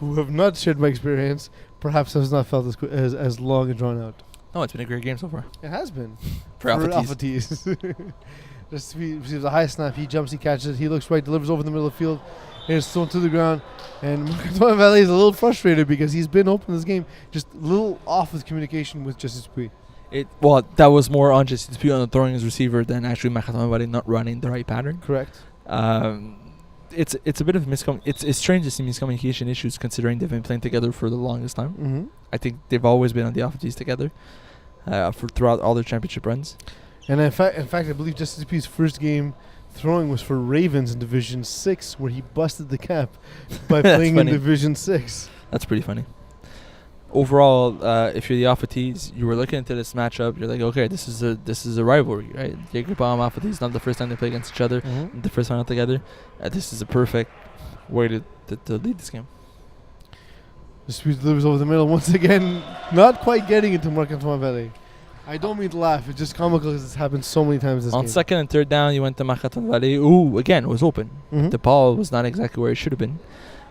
who have not shared my experience, perhaps has not felt as long and drawn out. No, it's been a great game so far. It has been. For Al-Fatih. Just receives a high snap. He jumps, he catches it. He looks right, delivers over the middle of the field. And it's thrown to the ground. And Marc-Antoine Vallée is a little frustrated because he's been open this game. Just a little off with communication with Justice Dupuis. That was more on Justice Dupuis on throwing his receiver than actually Marc-Antoine Vallée not running the right pattern. Correct. It's a bit of it's strange to see miscommunication issues considering they've been playing together for the longest time. I think they've always been on the offenses together throughout all their championship runs. And in fact, I believe Justice Dupuis' first game throwing was for Ravens in Division 6, where he busted the cap by playing in Division 6. That's pretty funny. Overall, if you're the Al-Fatihs, you were looking into this matchup. You're like, okay, this is a rivalry, right? Jägerbaum, Al-Fatihs, not the first time they play against each other. The first time out together. This is a perfect way to lead this game. Dupuis delivers over the middle once again, not quite getting into Marc-Antoine Vallée. I don't mean to laugh. It's just comical because it's happened so many times this game. On second and third down, you went to Marc-Antoine Vallée, who, again, was open. The ball was not exactly where it should have been.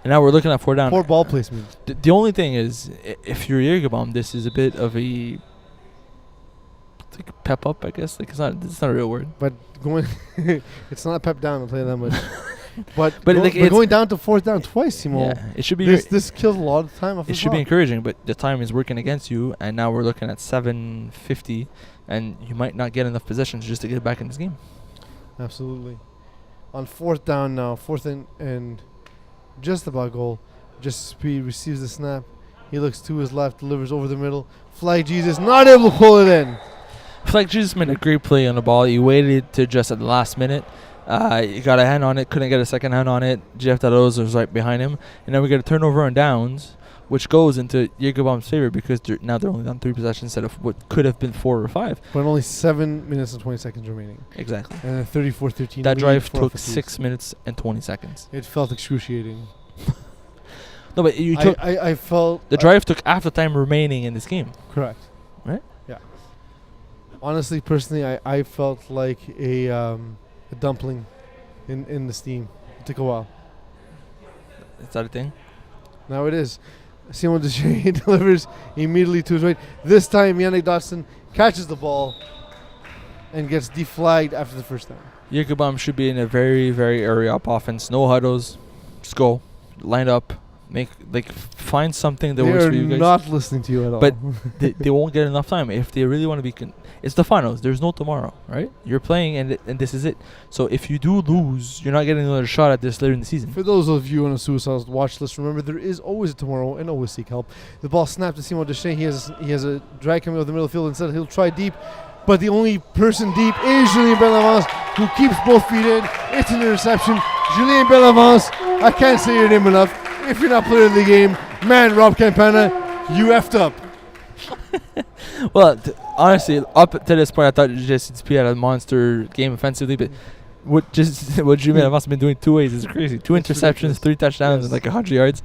And now we're looking at 4 down. Poor ball placement. The only thing is, if you're Jägerbaum, this is a bit of a pep up, I guess. It's not a real word. But it's not pep down, I'll tell you that much. But it's going down to 4th down twice, Simo. Yeah, it should be. This kills a lot of time off. It should be encouraging, but the time is working against you, and now we're looking at 7:50, and you might not get enough possessions just to get back in this game. Absolutely. On 4th down now, 4th and just about goal. Justice Dupuis receives the snap. He looks to his left, delivers over the middle. Flag Jesus not able to pull it in. Flag Jesus made a great play on the ball. He waited to just at the last minute. He got a hand on it, couldn't get a second hand on it. Jeff Dalloz was right behind him. And then we get a turnover on downs which goes into Jägerbomb's favor because now they're only on 3 possessions instead of what could have been 4 or 5. But only 7 minutes and 20 seconds remaining. Exactly. And then 34-13. That drive took Alpha Tees. 6 minutes and 20 seconds. It felt excruciating. No, but you took I felt... the drive took half the time remaining in this game. Correct. Right? Yeah. Honestly, personally, I felt like a dumpling in the steam. It took a while. Is that a thing? Now it is. Simon Desjardins delivers immediately to his right. This time, Yannick Dotson catches the ball and gets deflagged after the first down. Jägerbomb should be in a very, very area up offense. No huddles. Just go. Line up. Find something that They works are for you guys. not listening to you at all. But they won't get enough time if they really want to be. It's the finals. There's no tomorrow, right? You're playing, and this is it. So if you do lose, you're not getting another shot at this later in the season. For those of you on a suicide watch list, remember there is always a tomorrow and always seek help. The ball snapped to Simon Desjardins. He has a drag coming out of the middle of the field. Instead, he'll try deep. But the only person deep is Julien Bellavance, who keeps both feet in. It's an interception. Julien Bellavance, I can't say your name enough. If you're not player of the game, man, Rob Campana, you effed up. Well, honestly, up to this point, I thought JCP had a monster game offensively, but what Julien Bellavance has been doing 2 ways is crazy. 2 It's interceptions, ridiculous. 3 touchdowns, Yes. and like 100 yards.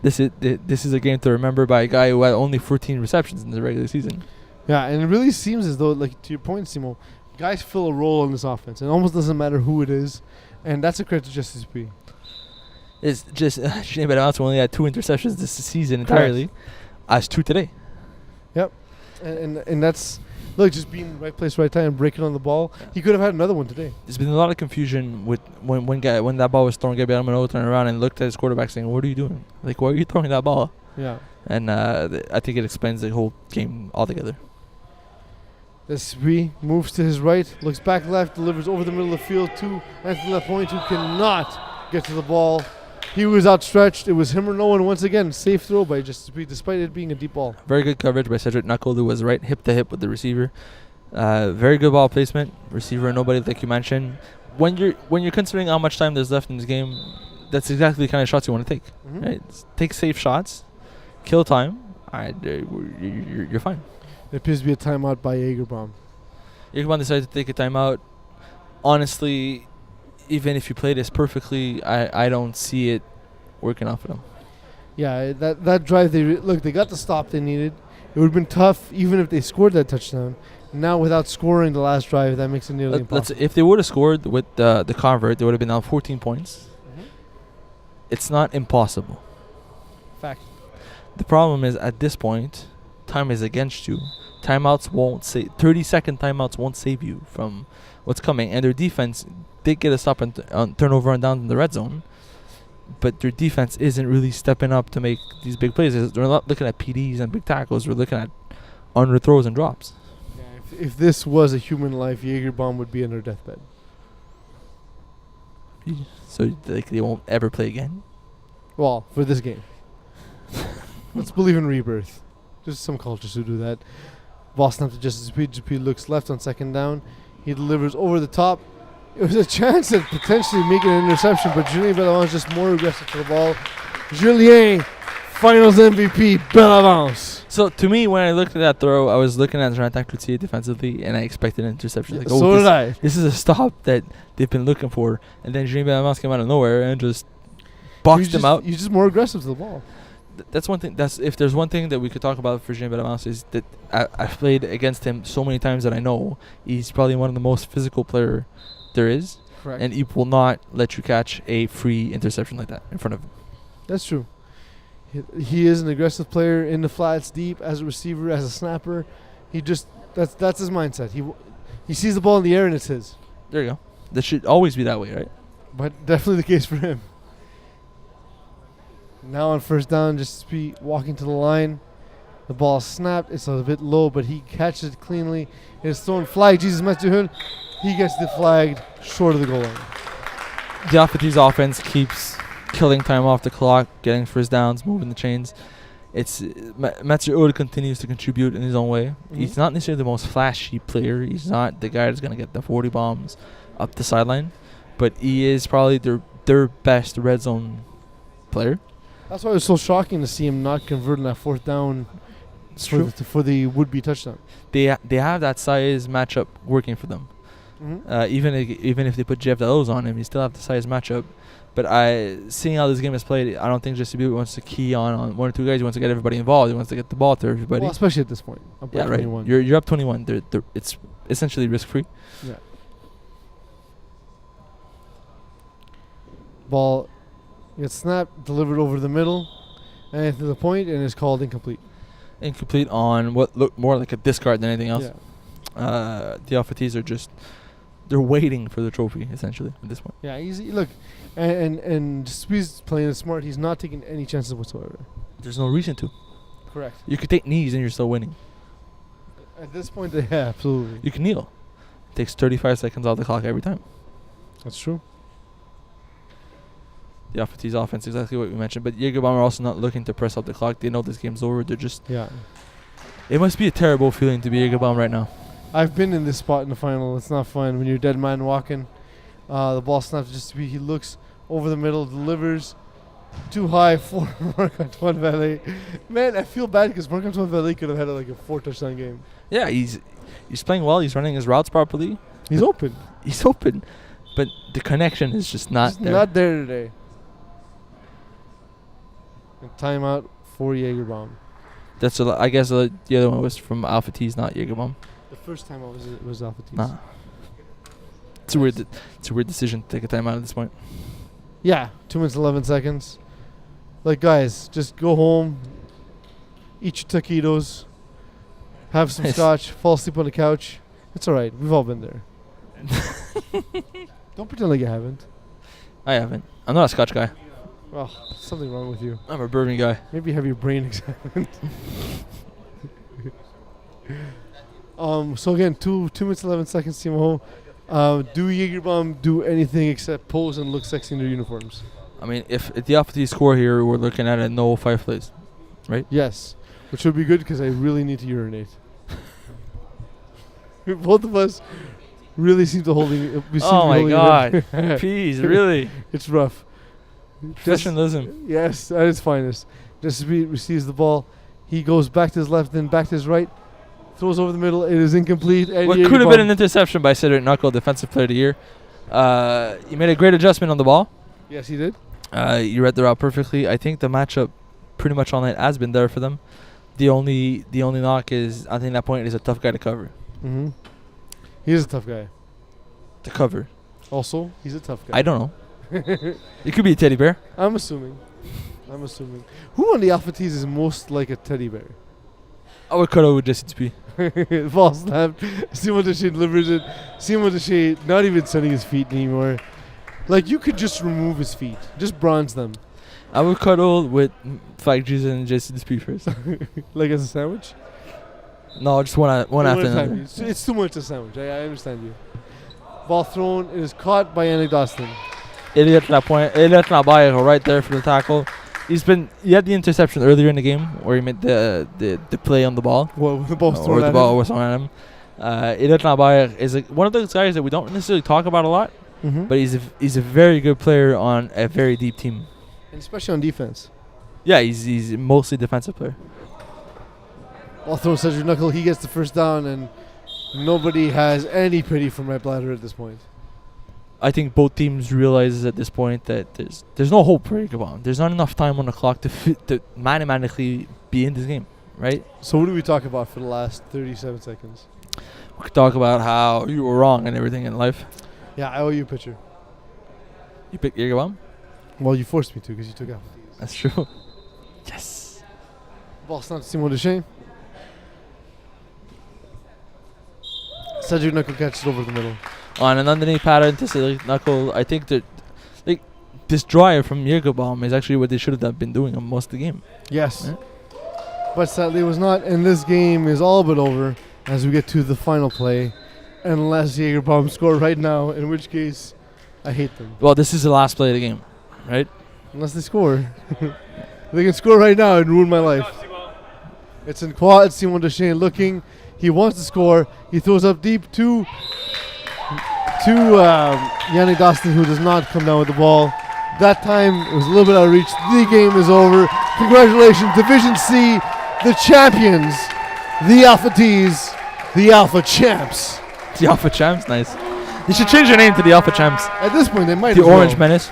This is a game to remember by a guy who had only 14 receptions in the regular season. Yeah, and it really seems as though, like to your point, Simo, guys fill a role in this offense. It almost doesn't matter who it is, and that's a credit to Justice P. It's just Julien Bellavance only had 2 interceptions this season entirely, as 2 today. And that's, look, just being in the right place, right time, and breaking on the ball. He could have had another one today. There's been a lot of confusion with when that ball was thrown. Gabriel Almano turned around and looked at his quarterback saying, "What are you doing? Like, why are you throwing that ball?" Yeah. And I think it explains the whole game altogether. SB moves to his right, looks back left, delivers over the middle of the field to Anthony Lapointe, who cannot get to the ball. He was outstretched. It was him or no one once again. Safe throw by Justice P, despite it being a deep ball. Very good coverage by Cedric Knuckle, who was right hip to hip with the receiver. Very good ball placement. Receiver and nobody, like you mentioned. When you're considering how much time there's left in this game, that's exactly the kind of shots you want to take. Mhm. Right? Take safe shots, kill time. You're fine. There appears to be a timeout by Jägerbaum. Jägerbaum decided to take a timeout. Honestly, even if you play this perfectly, I don't see it working out for them. Yeah, that drive, they got the stop they needed. It would have been tough even if they scored that touchdown. Now, without scoring the last drive, that makes it nearly impossible. If they would have scored with the convert, they would have been down 14 points. Mhm. It's not impossible. Fact. The problem is, at this point, time is against you. 30-second timeouts won't save you from what's coming. And their defense did get a stop on turnover and down in the red zone, but their defense isn't really stepping up to make these big plays. We're not looking at PDs and big tackles. We're looking at underthrows and drops. Yeah, if this was a human life, Jägerbaum would be in their deathbed. So they won't ever play again. Well, for this game. Let's believe in rebirth. There's some cultures who do that. Ball snapped to Justice P. GP looks left on second down. He delivers over the top. It was a chance at potentially making an interception, but Julien Bellavance is just more aggressive to the ball. Julien, Finals MVP, Bellavance. So to me, when I looked at that throw, I was looking at Jonathan Cloutier defensively, and I expected an interception. Like, So did I. This is a stop that they've been looking for, and then Julien Bellavance came out of nowhere and just boxed him out. You're just more aggressive to the ball. That's one thing. If there's one thing that we could talk about for Julien Bellavance is that I've played against him so many times that I know he's probably one of the most physical player there is, Correct. and he will not let you catch a free interception like that in front of him. That's true. He is an aggressive player in the flats, deep as a receiver, as a snapper. That's his mindset. He sees the ball in the air and it's his. There you go. That should always be that way, right? But definitely the case for him. Now on first down, just be walking to the line. The ball snapped. It's a bit low, but he catches it cleanly. It's thrown flag. Jesus Mathuhun. He gets deflagged short of the goal line. The Alphatees offense keeps killing time off the clock, getting first downs, moving the chains. It's Mathieu Oud continues to contribute in his own way. Mm-hmm. He's not necessarily the most flashy player. He's not the guy that's going to get the 40 bombs up the sideline, but he is probably their best red zone player. That's why it was so shocking to see him not converting that fourth down It's for true. for the would-be touchdown. They have that size matchup working for them. Even if they put Jeff Delos on him, you still have the size matchup. But seeing how this game is played, I don't think JCB wants to key on one or two guys. He wants to get everybody involved. He wants to get the ball to everybody. Well, especially at this point. Up by Yeah, right. 21. You're up 21. It's essentially risk free. Yeah. Ball gets snapped, delivered over the middle, and to the point, and is called incomplete. Incomplete on what looked more like a discard than anything else. Yeah. The Alphatees are they're waiting for the trophy essentially at this point. Yeah, look, and Speed's playing smart. He's not taking any chances whatsoever. There's no reason to. Correct. You could take knees and you're still winning. At this point, yeah, absolutely. You can kneel. It takes 35 seconds off the clock every time. That's true. The Alphatees offense, exactly what we mentioned. But Jaeger Bomber are also not looking to press up the clock. They know this game's over. They're just. Yeah. It must be a terrible feeling to be Jaeger Bomber right now. I've been in this spot in the final. It's not fun when you're dead man walking. The ball snaps just to be. He looks over the middle, delivers too high for Marc-Antoine Vallée. Man, I feel bad because Marc-Antoine Vallée could have had like a 4-touchdown game. Yeah, he's playing well. He's running his routes properly. He's open. He's open, but the connection is just not Just there. not there today. And timeout for Jaegerbomb. I guess the other one was from Alphatees, not Jaeger Bomb. The first time it was Alpha Tees. Nah. It's a weird decision to take a timeout at this point. Yeah, 2 minutes 11 seconds. Like, guys, just go home, eat your taquitos, have some Nice. scotch, fall asleep on the couch. It's all right. We've all been there. Don't pretend like you haven't. I haven't. I'm not a Scotch guy. Oh, something wrong with you. I'm a bourbon guy. Maybe have your brain examined. So again, 2 minutes 11 seconds, Timo. Do Jaegerbomb do anything except pose and look sexy in their uniforms? I mean, if the Alphatees score here, we're looking at a no 5 plays. Yes, which would be good because I really need to urinate. Both of us really seem to Oh my God. Please, really? It's rough. Professionalism. Yes, at its finest. Just receives the ball. He goes back to his left, then back to his right. Throws over the middle. It is incomplete. And What could have been an interception by Cedric Knuckle, Defensive Player of the Year. He made a great adjustment on the ball. Yes, he did. You read the route perfectly. I think the matchup pretty much all night has been there for them. The only knock is, I think that point is a tough guy to cover. Mm-hmm. He is a tough guy. To cover. Also, he's a tough guy. I don't know. It could be a teddy bear. I'm assuming. Who on the Alpha Tees is most like a teddy bear? I would cut over Jesse P. Ball snapped. Simon Deshay delivers it. Simon Deshay not even setting his feet anymore. Like, you could just remove his feet. Just bronze them. I would cuddle with Flag Jesus and Jesse P first. Like as a sandwich? No, just one after another. It's too much a sandwich. I understand you. Ball thrown. It is caught by Yannick Dostin. Elliot Nabaye right there for the tackle. He had the interception earlier in the game where he made the play on the ball. Well, the ball was or thrown the at ball him. was thrown at him. Elliot Nabaye is one of those guys that we don't necessarily talk about a lot, Mm-hmm. but he's a very good player on a very deep team. And especially on defense. Yeah, he's mostly defensive player. Ball thrown Cedric Knuckle. He gets the first down, and nobody has any pity for Red Bladder at this point. I think both teams realize at this point that there's no hope for Jaegerbomb. There's not enough time on the clock to mathematically be in this game, right? So what do we talk about for the last 37 seconds? We could talk about how you were wrong and everything in life. Yeah, I owe you a picture. You picked Jaegerbomb? Well, you forced me to because you took out. That's true. Yes. Ball snapped to Simon Deshay. Cedric Knuckle catches it over the middle. On an underneath pattern to Cedric Knuckle, I think that this drive from Jaegerbomb is actually what they should have been doing on most of the game. Yes. Yeah. But sadly it was not, and this game is all but over as we get to the final play. Unless Jaegerbomb score right now, in which case I hate them. Well, this is the last play of the game, right? Unless they score. They can score right now and ruin my life. It's in quad. Simon Deshay looking. He wants to score. He throws up deep to Yannick Dostin, who does not come down with the ball. That time it was a little bit out of reach. The game is over. Congratulations, Division C, the champions, the Alpha T's, the Alpha Champs. The Alpha Champs, nice. They should change their name to the Alpha Champs. At this point, they might. The as well. Orange Menace.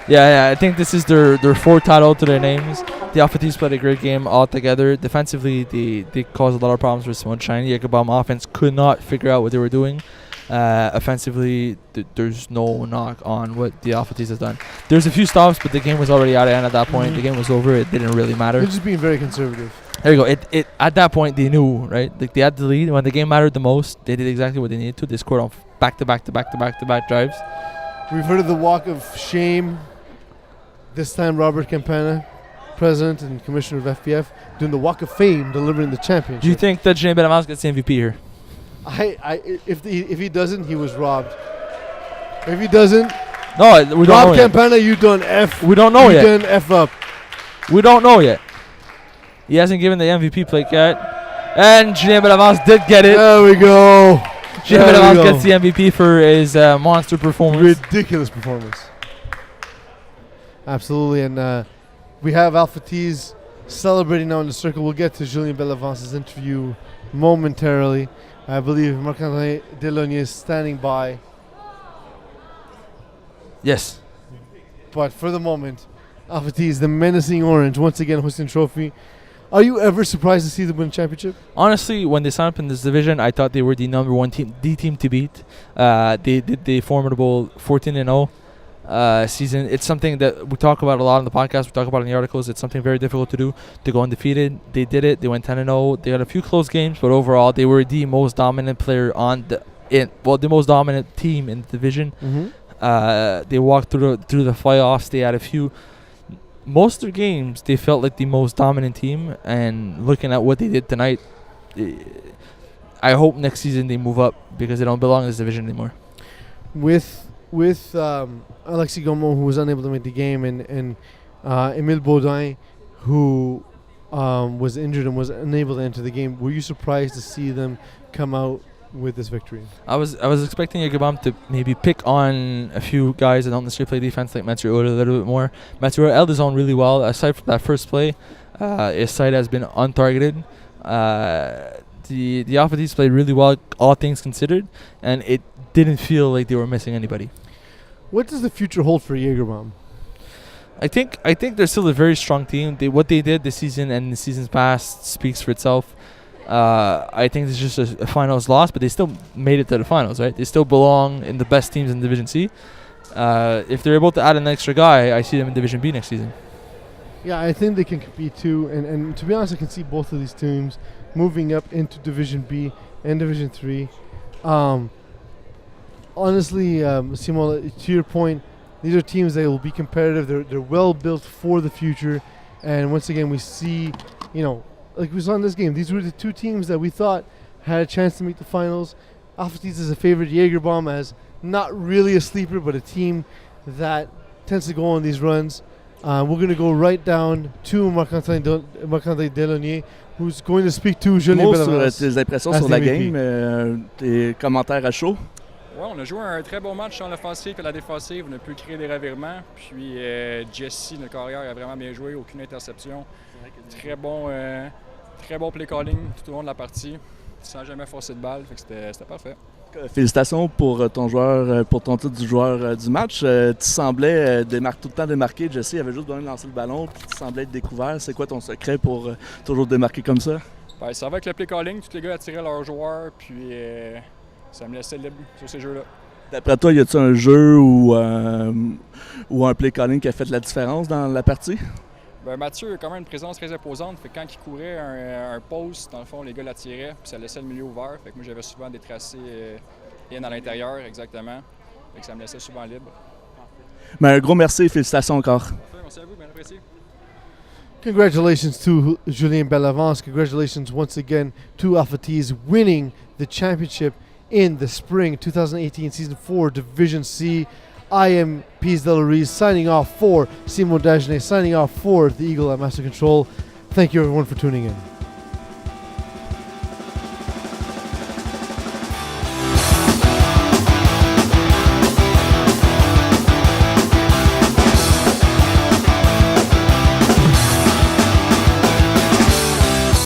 Yeah, I think this is their fourth title to their names. The Alpha T's played a great game altogether. Defensively, they caused a lot of problems for Sunshine. Jagerbomb offense could not figure out what they were doing. Offensively, there's no knock on what the Alpha T's has done. There's a few stops, but the game was already out of hand at that point. The game was over. It didn't really matter. They're just being very conservative. There you go. It at that point they knew, right? Like they had the lead when the game mattered the most. They did exactly what they needed to. They scored on back-to-back drives. We've heard of the walk of shame. This time, Robert Campana, president and commissioner of FPF, doing the walk of fame, delivering the championship. Do you think that Julien Bellavance gets the MVP here? If he doesn't, he was robbed. If he doesn't, No, we don't know Rob yet. Campana, you done F. We don't know you yet. done F up. We don't know yet. He hasn't given the MVP plate yet. And Julien Bellavance did get it. There we go. Julien There we Bellavance go. gets the MVP for his monster performance. Ridiculous performance. Absolutely, and we have Alpha T's celebrating now in the circle. We'll get to Julien Bellavance's interview momentarily. I believe Marc-André Delaunier is standing by. Yes. But for the moment, Alpha T's, the menacing orange, once again hosting trophy. Are you ever surprised to see them win a championship? Honestly, when they signed up in this division, I thought they were the number one team, the team to beat. They did the formidable 14-0 season. It's something that we talk about a lot on the podcast. We talk about in the articles. It's something very difficult to do, to go undefeated. They did it. They went 10-0. They had a few close games, but overall, they were the most dominant player the most dominant team in the division. Mm-hmm. They walked through the playoffs. They had a few. Most of their games, they felt like the most dominant team. And looking at what they did tonight, I hope next season they move up because they don't belong in this division anymore. With Alexis Gaumont, who was unable to make the game, and Emile Baudin, who was injured and was unable to enter the game, were you surprised to see them come out with this victory? I was expecting Jagerbomb to maybe pick on a few guys that don't necessarily play defense, like Mathieu a little bit more. Mathieu held his own really well. Aside from that first play, his side has been untargeted. The Alpha T's played really well, all things considered, and it didn't feel like they were missing anybody. What does the future hold for Jagerbomb? I think they're still a very strong team. What they did this season and the seasons past speaks for itself. I think it's just a finals loss, but they still made it to the finals, right? They still belong in the best teams in Division C. If they're able to add an extra guy, I see them in Division B next season. Yeah, I think they can compete too. And to be honest, I can see both of these teams moving up into Division B and Division 3. Honestly, Simon, to your point, these are teams that will be competitive. They're well built for the future. And once again, we see, like we saw in this game, these were the two teams that we thought had a chance to make the finals. Alpha T's is a favorite. Jagerbomb as not really a sleeper, but a team that tends to go on these runs. We're going to go right down to Marc-André Delaunier, who's going to speak to Julien Mots sur Bellavance. tes impressions as sur the la MVP. game, tes commentaires à chaud. Ouais, on a joué un très bon match sur l'offensive et la défensive. On a pu créer des revirements. Puis Jesse, notre carrière, a vraiment bien joué. Aucune interception. Très bon play calling tout au long de la partie. Sans jamais forcer de balle. Fait que c'était parfait. Félicitations pour ton joueur, pour ton titre du joueur du match. Tu semblais tout le temps démarquer. Jesse avait juste besoin de lancer le ballon, puis tu semblais être découvert. C'est quoi ton secret pour toujours démarquer comme ça? Ben, ça va avec le play calling. Tous les gars attiraient leurs joueurs. Puis ça me laissait libre sur ces jeux-là. D'après toi, y a-t-il un jeu ou un play calling qui a fait de la différence dans la partie? Ben, Mathieu a quand même une présence très imposante. Fait que quand il courait un post, dans le fond, les gars l'attiraient. Puis ça laissait le milieu ouvert. Fait que moi, j'avais souvent des tracés in à l'intérieur, exactement. Fait que ça me laissait souvent libre. Mais un gros merci et félicitations encore. Merci à vous, bien apprécié. Congratulations to Julien Bellavance. Congratulations once again to Alpha T's winning the championship in the spring 2018 Season 4 Division C. I am Piz Delariz signing off for Simon Dagenet, signing off for the Eagle at Master Control. Thank you everyone for tuning in.